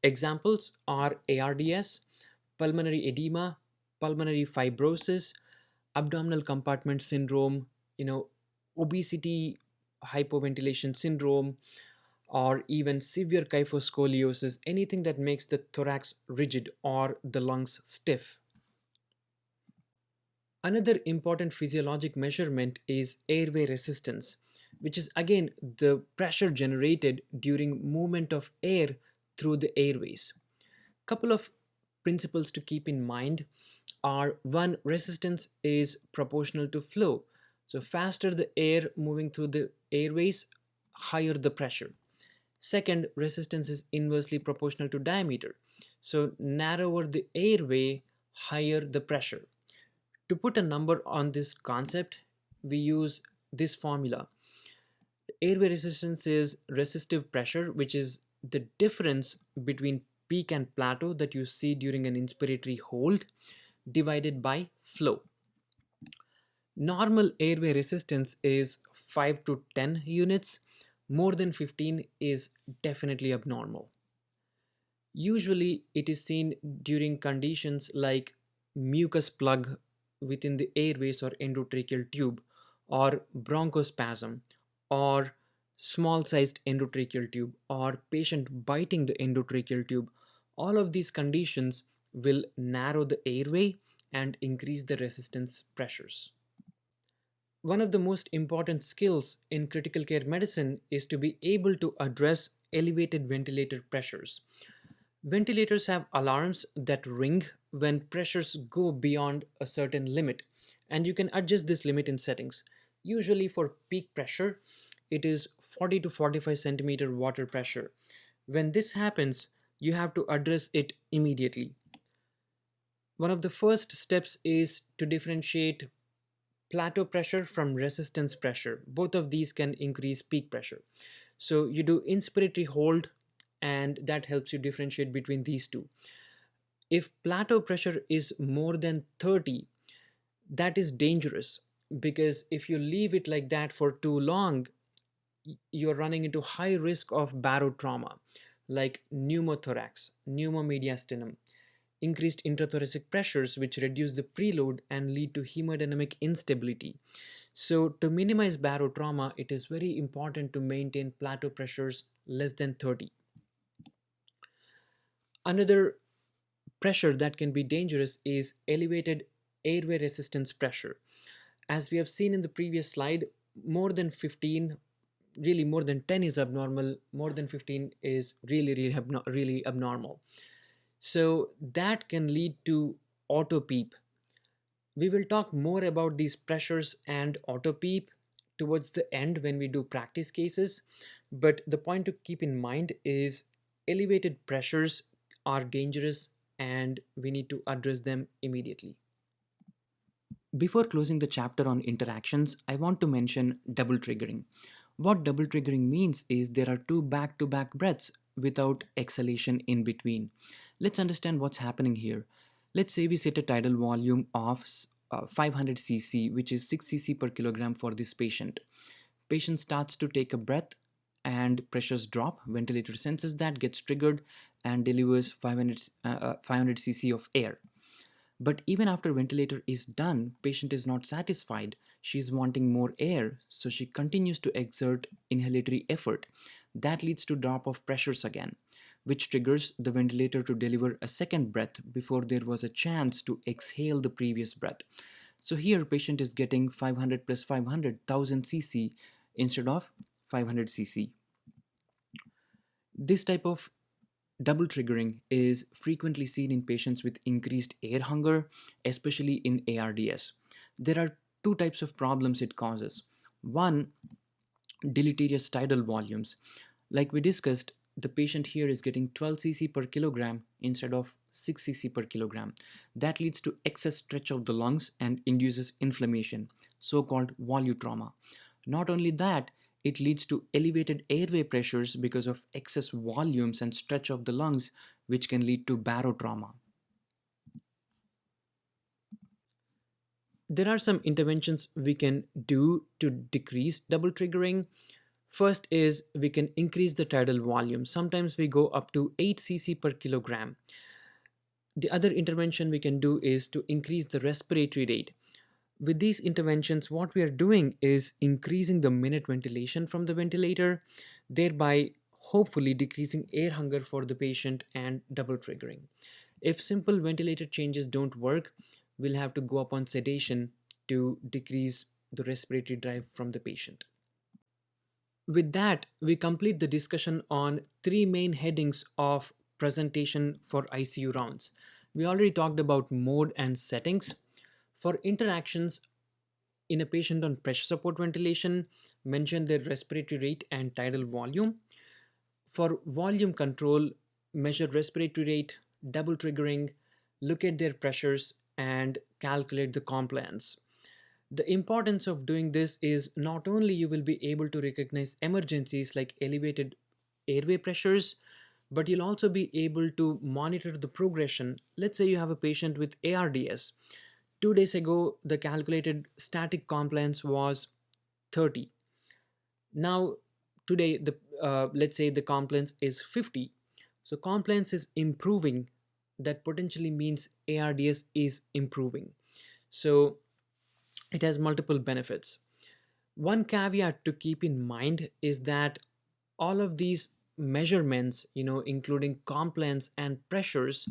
Examples are ARDS, pulmonary edema, pulmonary fibrosis, abdominal compartment syndrome, obesity, hypoventilation syndrome, or even severe kyphoscoliosis, anything that makes the thorax rigid or the lungs stiff. Another important physiologic measurement is airway resistance, which is again the pressure generated during movement of air through the airways. Couple of principles to keep in mind are: one, resistance is proportional to flow. So faster the air moving through the airways, higher the pressure. Second, resistance is inversely proportional to diameter. So narrower the airway, higher the pressure. To put a number on this concept, we use this formula. Airway resistance is resistive pressure, which is the difference between peak and plateau that you see during an inspiratory hold, divided by flow. Normal airway resistance is 5 to 10 units. More than 15 is definitely abnormal. Usually, it is seen during conditions like mucus plug within the airways or endotracheal tube, or bronchospasm, or small sized endotracheal tube, or patient biting the endotracheal tube. All of these conditions will narrow the airway and increase the resistance pressures. One of the most important skills in critical care medicine is to be able to address elevated ventilator pressures. Ventilators have alarms that ring when pressures go beyond a certain limit, and you can adjust this limit in settings. Usually, for peak pressure, it is 40 to 45 centimeter water pressure. When this happens, you have to address it immediately. One of the first steps is to differentiate plateau pressure from resistance pressure. Both of these can increase peak pressure. So you do inspiratory hold, and that helps you differentiate between these two. If plateau pressure is more than 30, that is dangerous, because if you leave it like that for too long, you're running into high risk of barotrauma like pneumothorax, pneumomediastinum, increased intrathoracic pressures which reduce the preload and lead to hemodynamic instability. So to minimize barotrauma, it is very important to maintain plateau pressures less than 30. Another pressure that can be dangerous is elevated airway resistance pressure. As we have seen in the previous slide, more than 15, really more than 10 is abnormal, more than 15 is really abnormal. So that can lead to auto PEEP. We will talk more about these pressures and auto PEEP towards the end when we do practice cases. But the point to keep in mind is elevated pressures are dangerous and we need to address them immediately. Before closing the chapter on interactions, I want to mention double triggering. What double triggering means is there are two back to back breaths without exhalation in between. Let's understand what's happening here. Let's say we set a tidal volume of 500 cc, which is 6 cc per kilogram for this patient. Patient starts to take a breath and pressures drop. Ventilator senses that, gets triggered, and delivers 500 cc of air. But even after ventilator is done, patient is not satisfied. She is wanting more air, so she continues to exert inhalatory effort. That leads to drop of pressures again, which triggers the ventilator to deliver a second breath before there was a chance to exhale the previous breath. So here patient is getting 500 plus 500, 1000 cc instead of 500 cc. This type of double triggering is frequently seen in patients with increased air hunger, especially in ARDS. There are two types of problems it causes. One, deleterious tidal volumes. Like we discussed, the patient here is getting 12 cc per kilogram instead of 6 cc per kilogram. That leads to excess stretch of the lungs and induces inflammation, so called volutrauma. Not only that, it leads to elevated airway pressures because of excess volumes and stretch of the lungs, which can lead to barotrauma. There are some interventions we can do to decrease double triggering. First is we can increase the tidal volume. Sometimes we go up to 8 cc per kilogram. The other intervention we can do is to increase the respiratory rate. With these interventions, what we are doing is increasing the minute ventilation from the ventilator, thereby hopefully decreasing air hunger for the patient and double triggering. If simple ventilator changes don't work, we'll have to go up on sedation to decrease the respiratory drive from the patient. With that, we complete the discussion on three main headings of presentation for ICU rounds. We already talked about mode and settings. For interactions in a patient on pressure support ventilation, mention their respiratory rate and tidal volume. For volume control, measure respiratory rate, double triggering, look at their pressures, and calculate the compliance. The importance of doing this is not only you will be able to recognize emergencies like elevated airway pressures, but you'll also be able to monitor the progression. Let's say you have a patient with ARDS. 2 days ago, the calculated static compliance was 30. Now, today, let's say the compliance is 50. So compliance is improving. That potentially means ARDS is improving. So it has multiple benefits. One caveat to keep in mind is that all of these measurements, including compliance and pressures,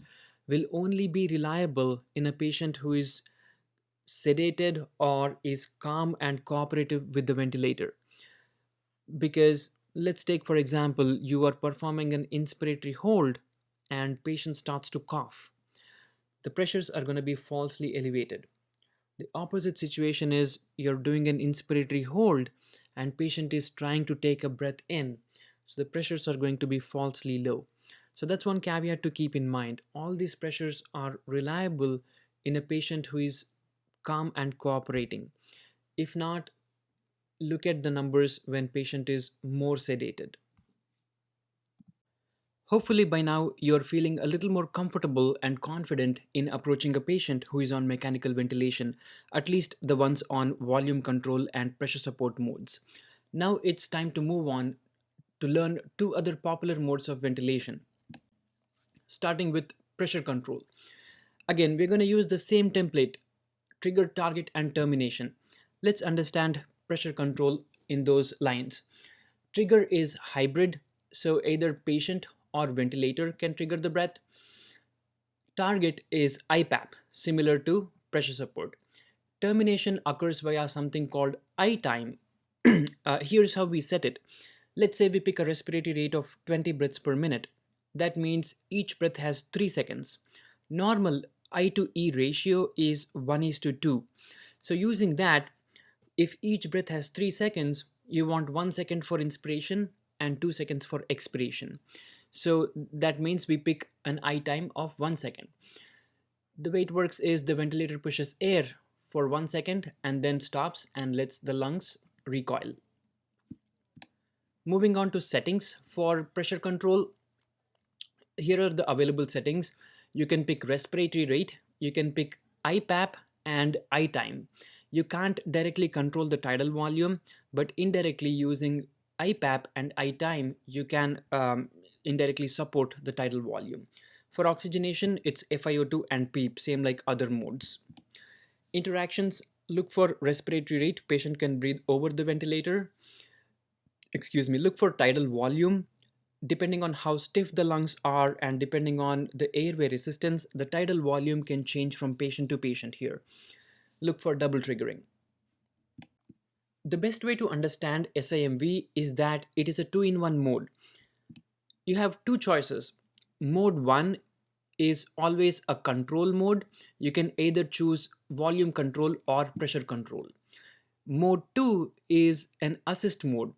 will only be reliable in a patient who is sedated or is calm and cooperative with the ventilator. Because let's take, for example, you are performing an inspiratory hold and patient starts to cough. The pressures are going to be falsely elevated. The opposite situation is you're doing an inspiratory hold and patient is trying to take a breath in. So the pressures are going to be falsely low. So that's one caveat to keep in mind. All these pressures are reliable in a patient who is calm and cooperating. If not, look at the numbers when patient is more sedated. Hopefully by now you're feeling a little more comfortable and confident in approaching a patient who is on mechanical ventilation, at least the ones on volume control and pressure support modes. Now it's time to move on to learn two other popular modes of ventilation, starting with pressure control. Again, we're going to use the same template: trigger, target, and termination. Let's understand pressure control in those lines. Trigger is hybrid, so either patient or ventilator can trigger the breath. Target is IPAP, similar to pressure support. Termination occurs via something called I time. Here's how we set it. Let's say we pick a respiratory rate of 20 breaths per minute. That means each breath has 3 seconds. Normal I to E ratio is 1 is to 2. So using that, if each breath has 3 seconds, you want 1 second for inspiration and 2 seconds for expiration. So that means we pick an I time of 1 second. The way it works is the ventilator pushes air for 1 second and then stops and lets the lungs recoil. Moving on to settings for pressure control. Here are the available settings. You can pick respiratory rate, you can pick IPAP and I time. You can't directly control the tidal volume, but indirectly using IPAP and I time, you can indirectly support the tidal volume. For oxygenation, it's FiO2 and PEEP, same like other modes. Interactions: look for respiratory rate, patient can breathe over the ventilator. Excuse me, look for tidal volume. Depending on how stiff the lungs are and depending on the airway resistance, the tidal volume can change from patient to patient here. Look for double triggering. The best way to understand SIMV is that it is a two-in-one mode. You have two choices. Mode 1 is always a control mode. You can either choose volume control or pressure control. Mode 2 is an assist mode.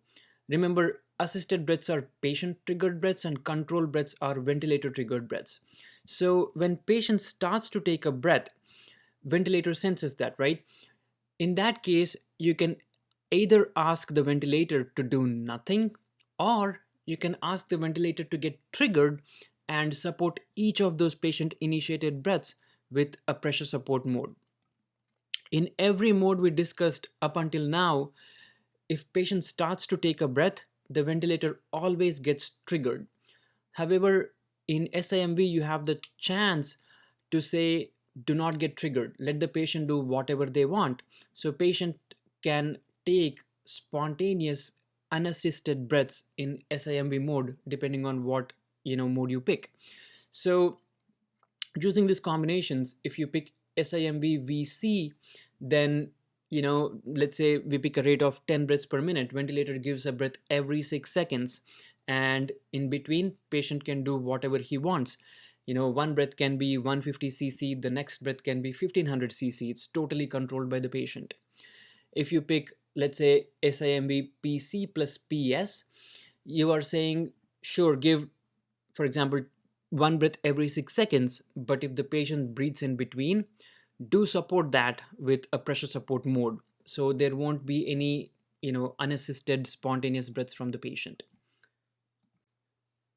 Remember, assisted breaths are patient triggered breaths and control breaths are ventilator triggered breaths. So when patient starts to take a breath, ventilator senses that, right? In that case, you can either ask the ventilator to do nothing, or you can ask the ventilator to get triggered and support each of those patient initiated breaths with a pressure support mode. In every mode we discussed up until now, if patient starts to take a breath, the ventilator always gets triggered. However, in SIMV, you have the chance to say, do not get triggered. Let the patient do whatever they want. So patient can take spontaneous unassisted breaths in SIMV mode, depending on what mode you pick. So using these combinations, if you pick SIMV VC, then let's say we pick a rate of 10 breaths per minute. Ventilator gives a breath every 6 seconds, and in between, patient can do whatever he wants. One breath can be 150 cc, the next breath can be 1500 cc. It's totally controlled by the patient. If you pick, let's say, SIMV PC plus PS, you are saying, sure, give, for example, one breath every 6 seconds, but if the patient breathes in between, do support that with a pressure support mode. So there won't be any, unassisted spontaneous breaths from the patient.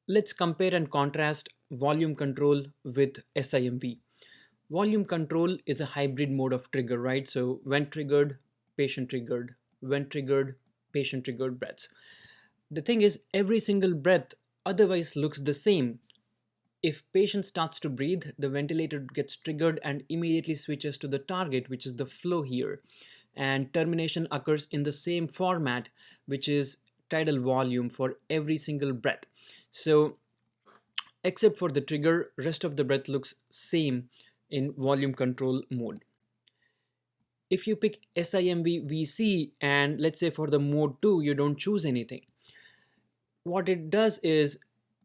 Let's compare and contrast volume control with SIMV. Volume control is a hybrid mode of trigger, right? So when triggered, patient triggered. When triggered, patient triggered breaths. The thing is, every single breath otherwise looks the same. If patient starts to breathe, the ventilator gets triggered and immediately switches to the target, which is the flow here. And termination occurs in the same format, which is tidal volume for every single breath. So except for the trigger, rest of the breath looks same in volume control mode. If you pick SIMV VC and let's say for the mode 2, you don't choose anything, what it does is,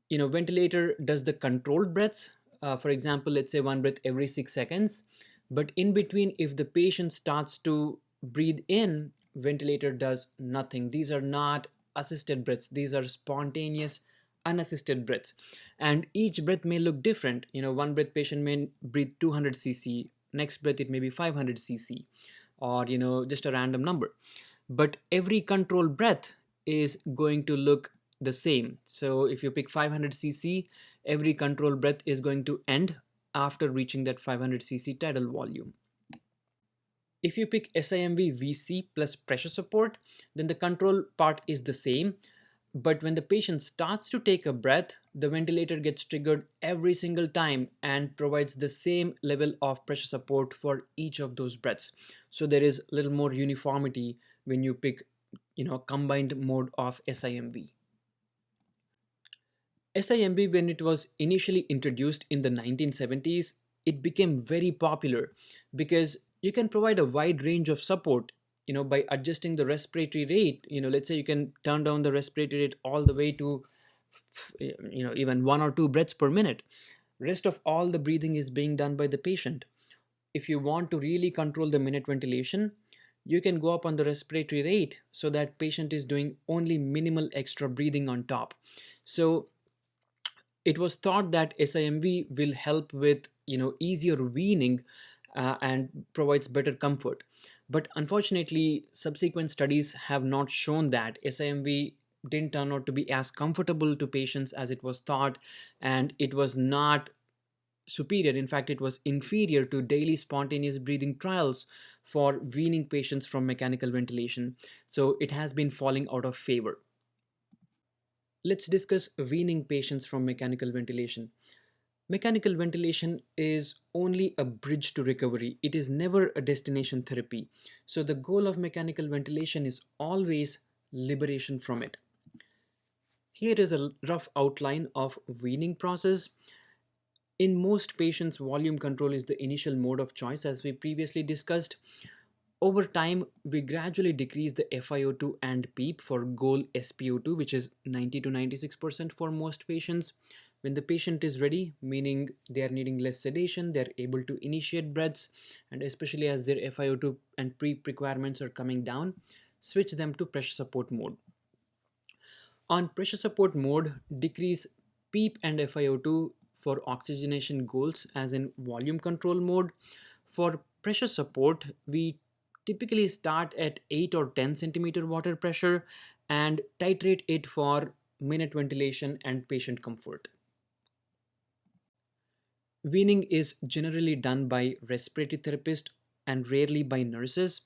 ventilator does the controlled breaths. For example, let's say one breath every 6 seconds, but in between, if the patient starts to breathe in, ventilator does nothing. These are not assisted breaths. These are spontaneous unassisted breaths, and each breath may look different. One breath patient may breathe 200 cc, next breath it may be 500 cc, or just a random number, but every controlled breath is going to look the same. So if you pick 500 cc, every control breath is going to end after reaching that 500 cc tidal volume. If you pick SIMV VC plus pressure support, then the control part is the same. But when the patient starts to take a breath, the ventilator gets triggered every single time and provides the same level of pressure support for each of those breaths. So there is a little more uniformity when you pick, combined mode of SIMV. SIMB, when it was initially introduced in the 1970s, it became very popular because you can provide a wide range of support, by adjusting the respiratory rate. Let's say you can turn down the respiratory rate all the way to, even 1 or 2 breaths per minute. Rest of all the breathing is being done by the patient. If you want to really control the minute ventilation, you can go up on the respiratory rate so that patient is doing only minimal extra breathing on top. So it was thought that SIMV will help with easier weaning and provides better comfort. But unfortunately, subsequent studies have not shown that SIMV didn't turn out to be as comfortable to patients as it was thought, and it was not superior. In fact, it was inferior to daily spontaneous breathing trials for weaning patients from mechanical ventilation. So it has been falling out of favor. Let's discuss weaning patients from mechanical ventilation. Mechanical ventilation is only a bridge to recovery. It is never a destination therapy. So the goal of mechanical ventilation is always liberation from it. Here is a rough outline of weaning process. In most patients, volume control is the initial mode of choice, as we previously discussed. Over time, we gradually decrease the FiO2 and PEEP for goal SpO2, which is 90 to 96% for most patients. When the patient is ready, meaning they are needing less sedation, they are able to initiate breaths, and especially as their FiO2 and PEEP requirements are coming down, switch them to pressure support mode. On pressure support mode, decrease PEEP and FiO2 for oxygenation goals as in volume control mode. For pressure support, we typically start at 8 or 10 centimeter water pressure and titrate it for minute ventilation and patient comfort. Weaning is generally done by respiratory therapist and rarely by nurses.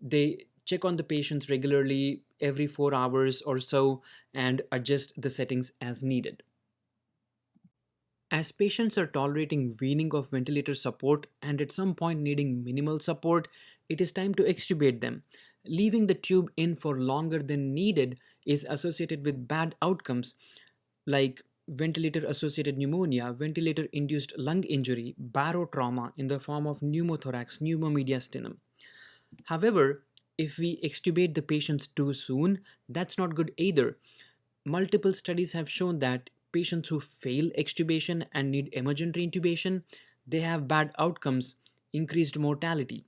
They check on the patients regularly every 4 hours or so and adjust the settings as needed. As patients are tolerating weaning of ventilator support and at some point needing minimal support, it is time to extubate them. Leaving the tube in for longer than needed is associated with bad outcomes like ventilator associated pneumonia, ventilator induced lung injury, barotrauma in the form of pneumothorax, pneumomediastinum. However, if we extubate the patients too soon, that's not good either. Multiple studies have shown that patients who fail extubation and need emergent reintubation, they have bad outcomes, increased mortality.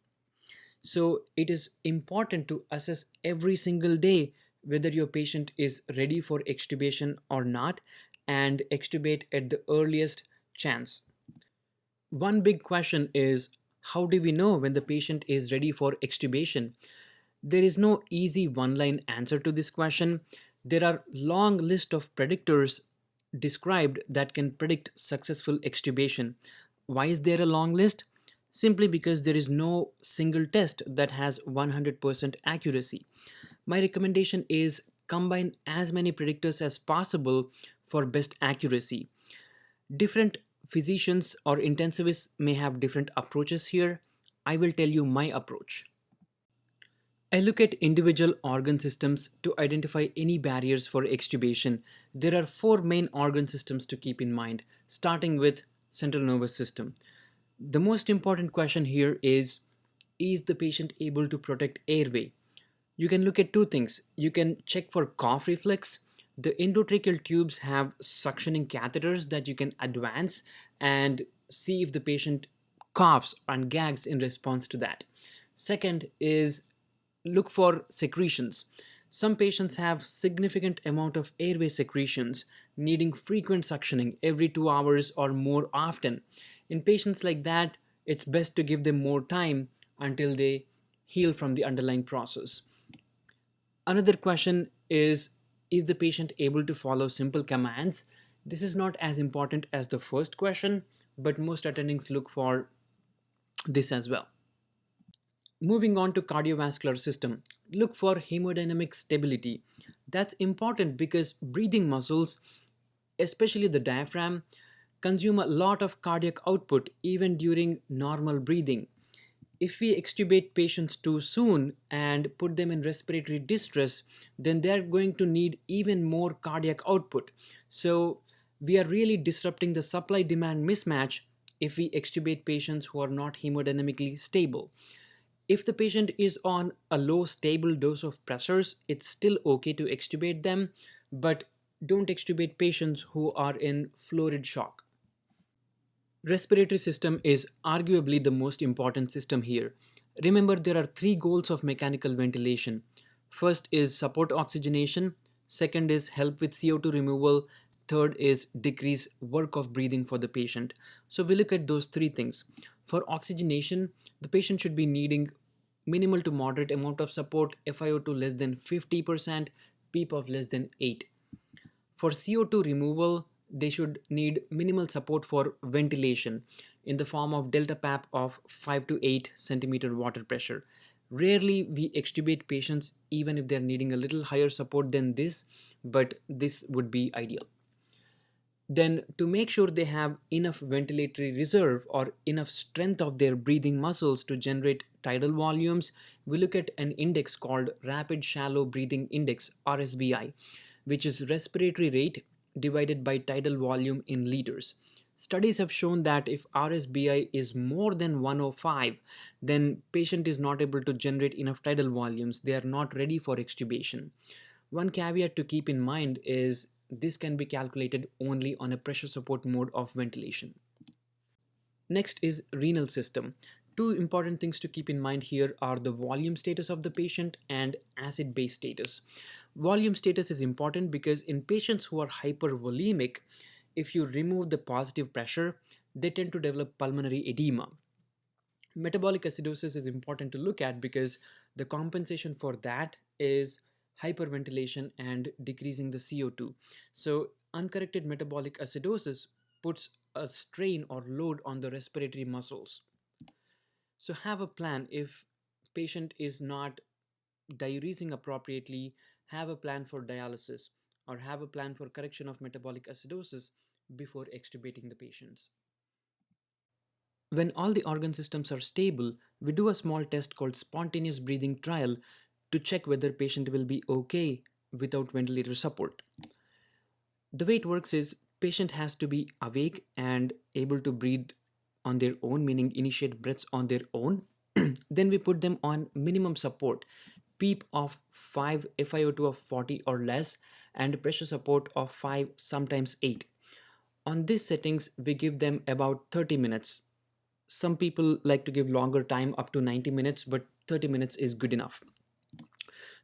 So it is important to assess every single day whether your patient is ready for extubation or not and extubate at the earliest chance. One big question is, how do we know when the patient is ready for extubation? There is no easy one-line answer to this question. There are long list of predictors described that can predict successful extubation. Why is there a long list? Simply because there is no single test that has 100% accuracy. My recommendation is combine as many predictors as possible for best accuracy. Different physicians or intensivists may have different approaches here. I will tell you my approach. I look at individual organ systems to identify any barriers for extubation. There are four main organ systems to keep in mind, starting with central nervous system. The most important question here is the patient able to protect airway? You can look at two things. You can check for cough reflex. The endotracheal tubes have suctioning catheters that you can advance and see if the patient coughs and gags in response to that. Second is look for secretions. Some patients have significant amount of airway secretions needing frequent suctioning every 2 hours or more often. In patients like that, it's best to give them more time until they heal from the underlying process. Another question is the patient able to follow simple commands? This is not as important as the first question, but most attendings look for this as well. Moving on to cardiovascular system, look for hemodynamic stability. That's important because breathing muscles, especially the diaphragm, consume a lot of cardiac output even during normal breathing. If we extubate patients too soon and put them in respiratory distress, then they're going to need even more cardiac output. So we are really disrupting the supply demand mismatch if we extubate patients who are not hemodynamically stable. If the patient is on a low stable dose of pressors, it's still okay to extubate them, but don't extubate patients who are in fluid shock. Respiratory system is arguably the most important system here. Remember, there are three goals of mechanical ventilation. First is support oxygenation, second is help with CO2 removal, third is decrease work of breathing for the patient. So we look at those three things. For oxygenation, the patient should be needing minimal to moderate amount of support, FiO2 less than 50%, PEEP of less than 8. For CO2 removal, they should need minimal support for ventilation in the form of delta PAP of 5 to 8 centimeter water pressure. Rarely we extubate patients even if they're needing a little higher support than this, but this would be ideal. Then, to make sure they have enough ventilatory reserve or enough strength of their breathing muscles to generate tidal volumes, we look at an index called Rapid Shallow Breathing Index, RSBI, which is respiratory rate divided by tidal volume in liters. Studies have shown that if RSBI is more than 105, then patient is not able to generate enough tidal volumes. They are not ready for extubation. One caveat to keep in mind is this can be calculated only on a pressure support mode of ventilation. Next is renal system. Two important things to keep in mind here are the volume status of the patient and acid base status. Volume status is important because in patients who are hypervolemic, if you remove the positive pressure, they tend to develop pulmonary edema. Metabolic acidosis is important to look at because the compensation for that is hyperventilation and decreasing the CO2. So uncorrected metabolic acidosis puts a strain or load on the respiratory muscles. So have a plan. If patient is not diuresing appropriately, have a plan for dialysis or have a plan for correction of metabolic acidosis before extubating the patients. When all the organ systems are stable, we do a small test called spontaneous breathing trial to check whether patient will be okay without ventilator support. The way it works is patient has to be awake and able to breathe on their own, meaning initiate breaths on their own. Then we put them on minimum support, PEEP of 5, FiO2 of 40 or less, and pressure support of 5, sometimes 8. On these settings, we give them about 30 minutes. Some people like to give longer time up to 90 minutes, but 30 minutes is good enough.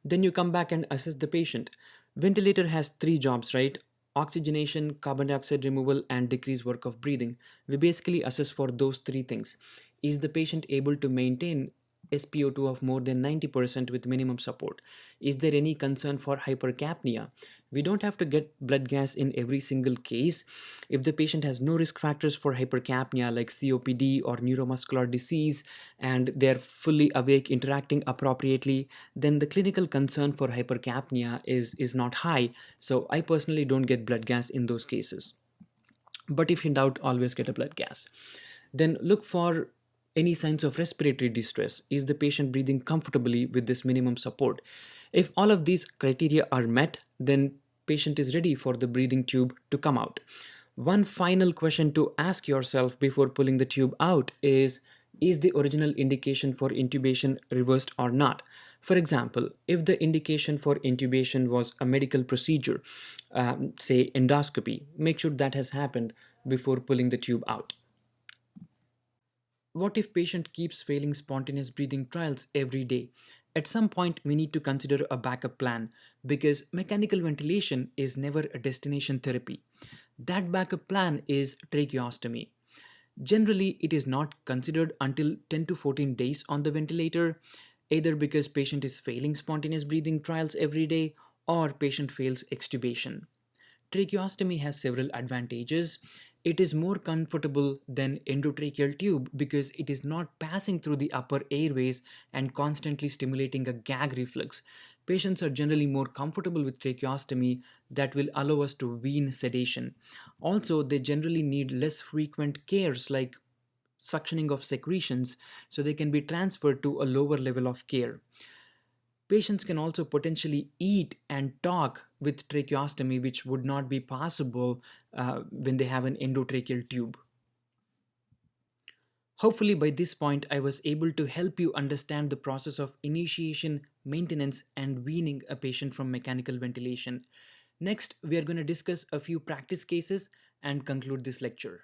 Then you come back and assess the patient. Ventilator has three jobs, right? Oxygenation, carbon dioxide removal, and decreased work of breathing. We basically assess for those three things. Is the patient able to maintain SpO2 of more than 90% with minimum support? Is there any concern for hypercapnia? We don't have to get blood gas in every single case. If the patient has no risk factors for hypercapnia like COPD or neuromuscular disease and they're fully awake, interacting appropriately, then the clinical concern for hypercapnia is not high. So I personally don't get blood gas in those cases. But if in doubt, always get a blood gas. Then look for any signs of respiratory distress. Is the patient breathing comfortably with this minimum support? If all of these criteria are met, then patient is ready for the breathing tube to come out. One final question to ask yourself before pulling the tube out is the original indication for intubation reversed or not? For example, if the indication for intubation was a medical procedure, say endoscopy, make sure that has happened before pulling the tube out. What if patient keeps failing spontaneous breathing trials every day? At some point, we need to consider a backup plan because mechanical ventilation is never a destination therapy. That backup plan is tracheostomy. Generally, it is not considered until 10 to 14 days on the ventilator, either because patient is failing spontaneous breathing trials every day or patient fails extubation. Tracheostomy has several advantages. It is more comfortable than endotracheal tube because it is not passing through the upper airways and constantly stimulating a gag reflex. Patients are generally more comfortable with tracheostomy that will allow us to wean sedation. Also, they generally need less frequent cares like suctioning of secretions so they can be transferred to a lower level of care. Patients can also potentially eat and talk with tracheostomy, which would not be possible when they have an endotracheal tube. Hopefully, by this point, I was able to help you understand the process of initiation, maintenance, and weaning a patient from mechanical ventilation. Next, we are going to discuss a few practice cases and conclude this lecture.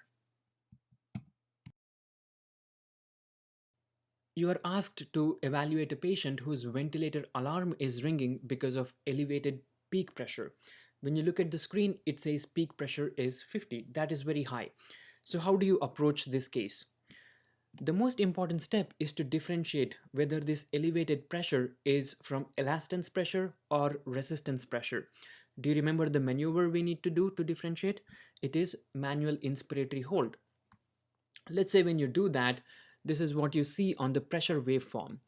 You are asked to evaluate a patient whose ventilator alarm is ringing because of elevated peak pressure. When you look at the screen, it says peak pressure is 50. That is very high. So how do you approach this case? The most important step is to differentiate whether this elevated pressure is from elastance pressure or resistance pressure. Do you remember the maneuver we need to do to differentiate? It is manual inspiratory hold. Let's say when you do that, this is what you see on the pressure waveform.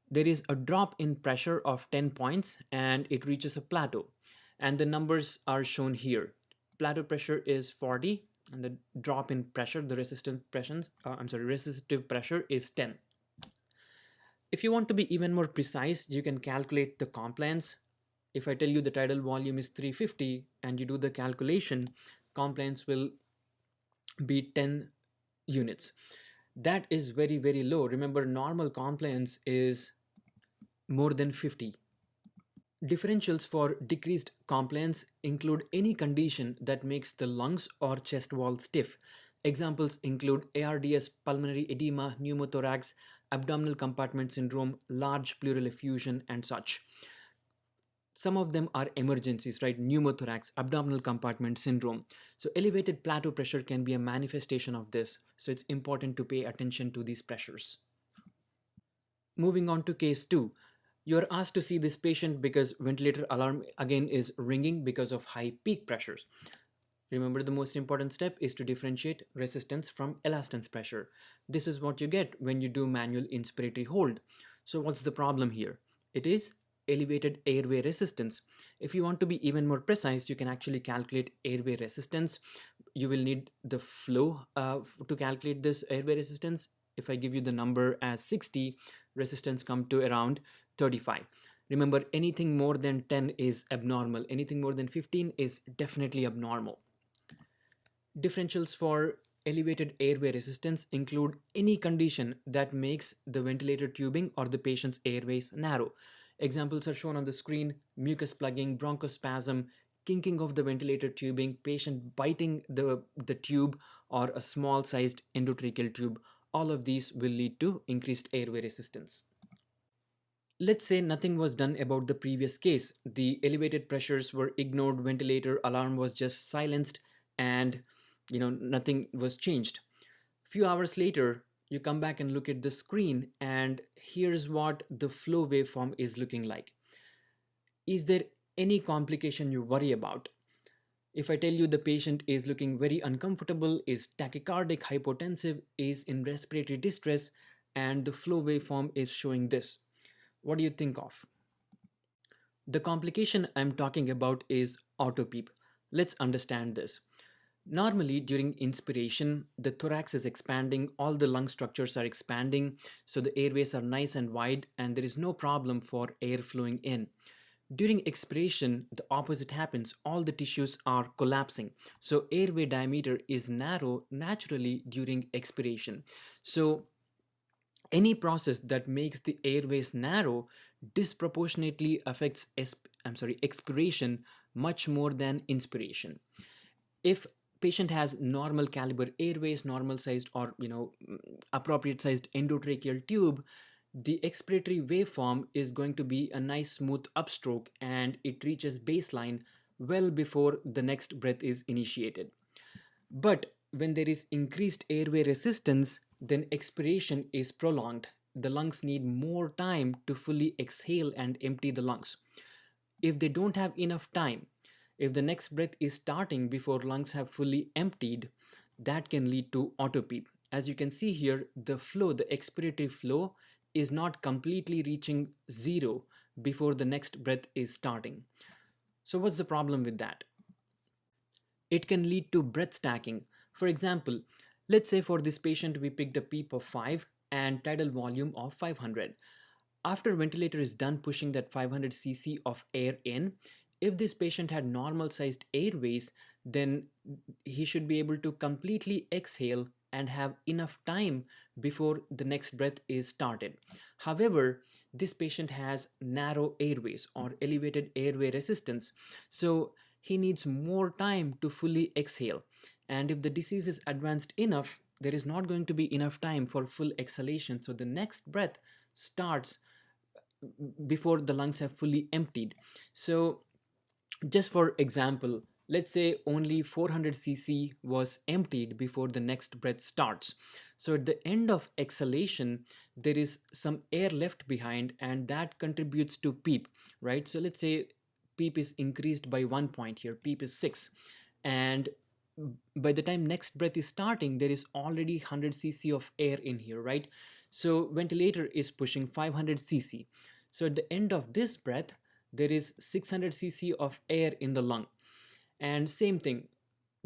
There is a drop in pressure of 10 points and it reaches a plateau. And the numbers are shown here. plateau pressure is 40, and the drop in pressure, the resistive pressure is 10. If you want to be even more precise, you can calculate the compliance. If I tell you the tidal volume is 350 and you do the calculation, compliance will be 10 units. That is very, very low. Remember, normal compliance is more than 50. Differentials for decreased compliance include any condition that makes the lungs or chest wall stiff. Examples include ARDS, pulmonary edema, pneumothorax, abdominal compartment syndrome, large pleural effusion, and such. Some of them are emergencies, right? Pneumothorax, abdominal compartment syndrome. So elevated plateau pressure can be a manifestation of this. So it's important to pay attention to these pressures. Moving on to case 2. You're asked to see this patient because ventilator alarm again is ringing because of high peak pressures. Remember, the most important step is to differentiate resistance from elastance pressure. This is what you get when you do manual inspiratory hold. So what's the problem here? It is elevated airway resistance. If you want to be even more precise, you can actually calculate airway resistance. You will need the flow to calculate this airway resistance. If I give you the number as 60, resistance come to around 35. Remember, anything more than 10 is abnormal. Anything more than 15 is definitely abnormal. Differentials for elevated airway resistance include any condition that makes the ventilator tubing or the patient's airways narrow. Examples are shown on the screen: mucus plugging, bronchospasm, kinking of the ventilator tubing, patient biting the tube, or a small sized endotracheal tube. All of these will lead to increased airway resistance. Let's say nothing was done about the previous case. The elevated pressures were ignored, ventilator alarm was just silenced, and nothing was changed. Few hours later, you come back and look at the screen, and here's what the flow waveform is looking like. Is there any complication you worry about? If I tell you the patient is looking very uncomfortable, is tachycardic, hypotensive, is in respiratory distress, and the flow waveform is showing this, what do you think of? The complication I'm talking about is autopeep. Let's understand this. Normally, during inspiration, the thorax is expanding, all the lung structures are expanding, so the airways are nice and wide, and there is no problem for air flowing in. During expiration, the opposite happens. All the tissues are collapsing. So airway diameter is narrow naturally during expiration. So any process that makes the airways narrow disproportionately affects expiration much more than inspiration. If patient has normal caliber airways, normal sized or appropriate sized endotracheal tube, the expiratory waveform is going to be a nice smooth upstroke, and it reaches baseline well before the next breath is initiated. But when there is increased airway resistance, then expiration is prolonged. The lungs need more time to fully exhale and empty the lungs. If they don't have enough time, if the next breath is starting before lungs have fully emptied, that can lead to autopeep. As you can see here, the flow, the expiratory flow, is not completely reaching zero before the next breath is starting. So what's the problem with that? It can lead to breath stacking. For example, let's say for this patient we picked a PEEP of 5 and tidal volume of 500. After ventilator is done pushing that 500 cc of air in, if this patient had normal sized airways, then he should be able to completely exhale and have enough time before the next breath is started. However, this patient has narrow airways or elevated airway resistance, so he needs more time to fully exhale. And if the disease is advanced enough, there is not going to be enough time for full exhalation, so the next breath starts before the lungs have fully emptied. So just for example, let's say only 400 cc was emptied before the next breath starts. So at the end of exhalation, there is some air left behind, and that contributes to PEEP, right? So let's say PEEP is increased by 1 point here, PEEP is 6. And by the time next breath is starting, there is already 100 cc of air in here, right? So ventilator is pushing 500 cc. So at the end of this breath, there is 600 cc of air in the lung. And same thing,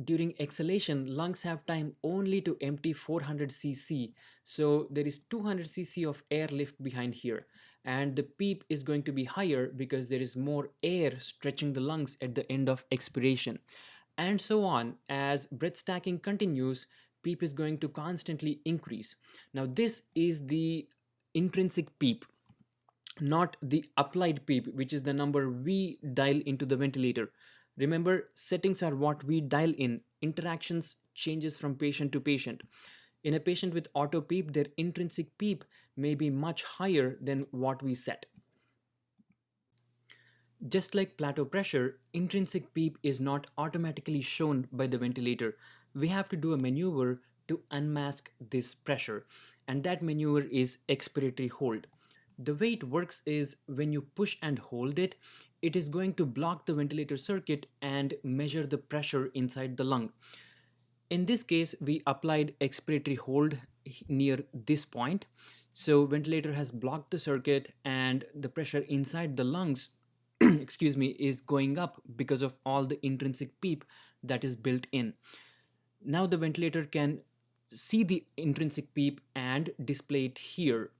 During exhalation, lungs have time only to empty 400 cc. So there is 200 cc of air left behind here. And the PEEP is going to be higher because there is more air stretching the lungs at the end of expiration. And so on. As breath stacking continues, PEEP is going to constantly increase. Now, this is the intrinsic PEEP, not the applied PEEP, which is the number we dial into the ventilator. Remember, settings are what we dial in. Interactions changes from patient to patient. In a patient with auto PEEP, their intrinsic PEEP may be much higher than what we set. Just like plateau pressure, intrinsic PEEP is not automatically shown by the ventilator. We have to do a maneuver to unmask this pressure, and that maneuver is expiratory hold. The way it works is when you push and hold it, it is going to block the ventilator circuit and measure the pressure inside the lung. In this case, we applied expiratory hold near this point. So ventilator has blocked the circuit and the pressure inside the lungs excuse me, is going up because of all the intrinsic PEEP that is built in. Now the ventilator can see the intrinsic PEEP and display it here.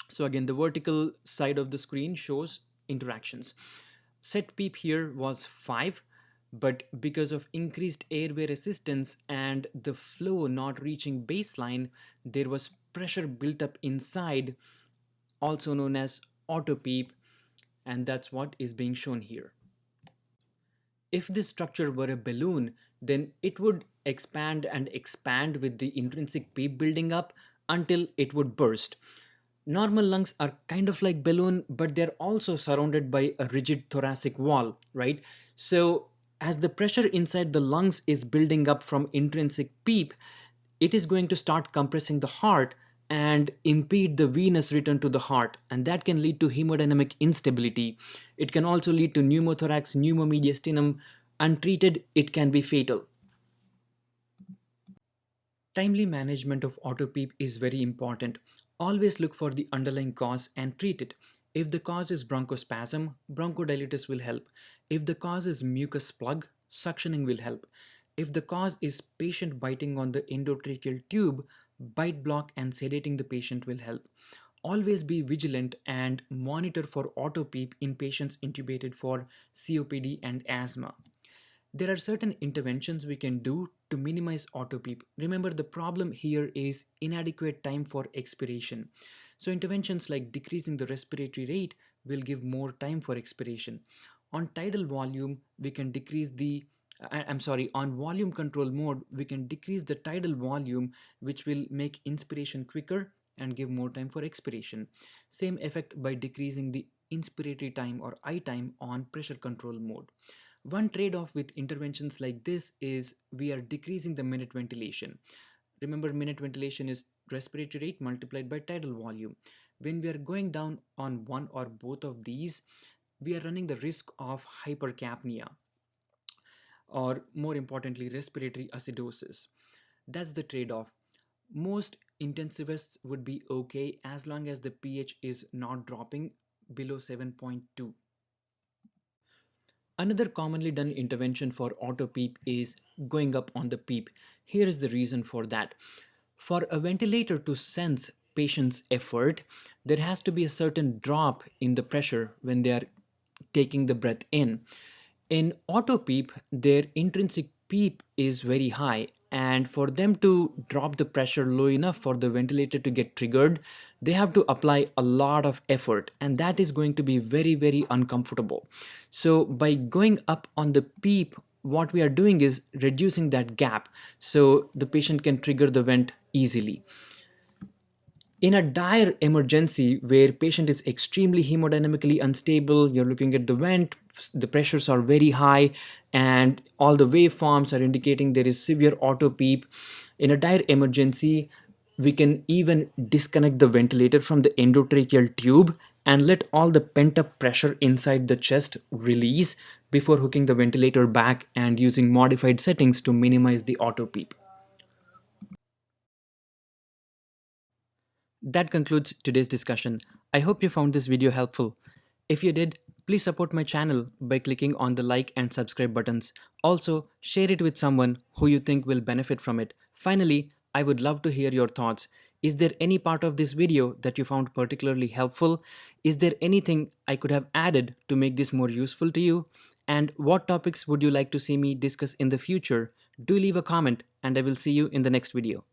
So again, the vertical side of the screen shows interactions. Set PEEP here was 5, but because of increased airway resistance and the flow not reaching baseline, there was pressure built up inside, also known as auto PEEP, and that's what is being shown here. If this structure were a balloon, then it would expand and expand with the intrinsic PEEP building up until it would burst. Normal lungs are kind of like balloon, but they're also surrounded by a rigid thoracic wall, right? So as the pressure inside the lungs is building up from intrinsic PEEP, it is going to start compressing the heart and impede the venous return to the heart, and that can lead to hemodynamic instability. It can also lead to pneumothorax, pneumomediastinum. Untreated, it can be fatal. Timely management of auto PEEP is very important. Always look for the underlying cause and treat it. If the cause is bronchospasm, bronchodilators will help. If the cause is mucus plug, suctioning will help. If the cause is patient biting on the endotracheal tube, bite block and sedating the patient will help. Always be vigilant and monitor for auto PEEP in patients intubated for COPD and asthma. There are certain interventions we can do to minimize auto PEEP. Remember, the problem here is inadequate time for expiration. So interventions like decreasing the respiratory rate will give more time for expiration. On tidal volume, we can decrease the on volume control mode, we can decrease the tidal volume, which will make inspiration quicker and give more time for expiration. Same effect by decreasing the inspiratory time or I time on pressure control mode. One trade-off with interventions like this is we are decreasing the minute ventilation. Remember, minute ventilation is respiratory rate multiplied by tidal volume. When we are going down on one or both of these, we are running the risk of hypercapnia, or more importantly, respiratory acidosis. That's the trade-off. Most intensivists would be okay as long as the pH is not dropping below 7.2. Another commonly done intervention for auto PEEP is going up on the PEEP. Here is the reason for that. For a ventilator to sense patient's effort, there has to be a certain drop in the pressure when they are taking the breath in. In auto PEEP, their intrinsic PEEP is very high, and for them to drop the pressure low enough for the ventilator to get triggered, they have to apply a lot of effort, and that is going to be very, very uncomfortable. So by going up on the PEEP, what we are doing is reducing that gap so the patient can trigger the vent easily. In a dire emergency where patient is extremely hemodynamically unstable, you're looking at the vent, the pressures are very high and all the waveforms are indicating there is severe auto PEEP. In a dire emergency, we can even disconnect the ventilator from the endotracheal tube and let all the pent up pressure inside the chest release before hooking the ventilator back and using modified settings to minimize the auto PEEP. That concludes today's discussion. I hope you found this video helpful. If you did, Please support my channel by clicking on the like and subscribe buttons. Also, share it with someone who you think will benefit from it. Finally, I would love to hear your thoughts. Is there any part of this video that you found particularly helpful? Is there anything I could have added to make this more useful to you? And what topics would you like to see me discuss in the future? Do leave a comment and I will see you in the next video.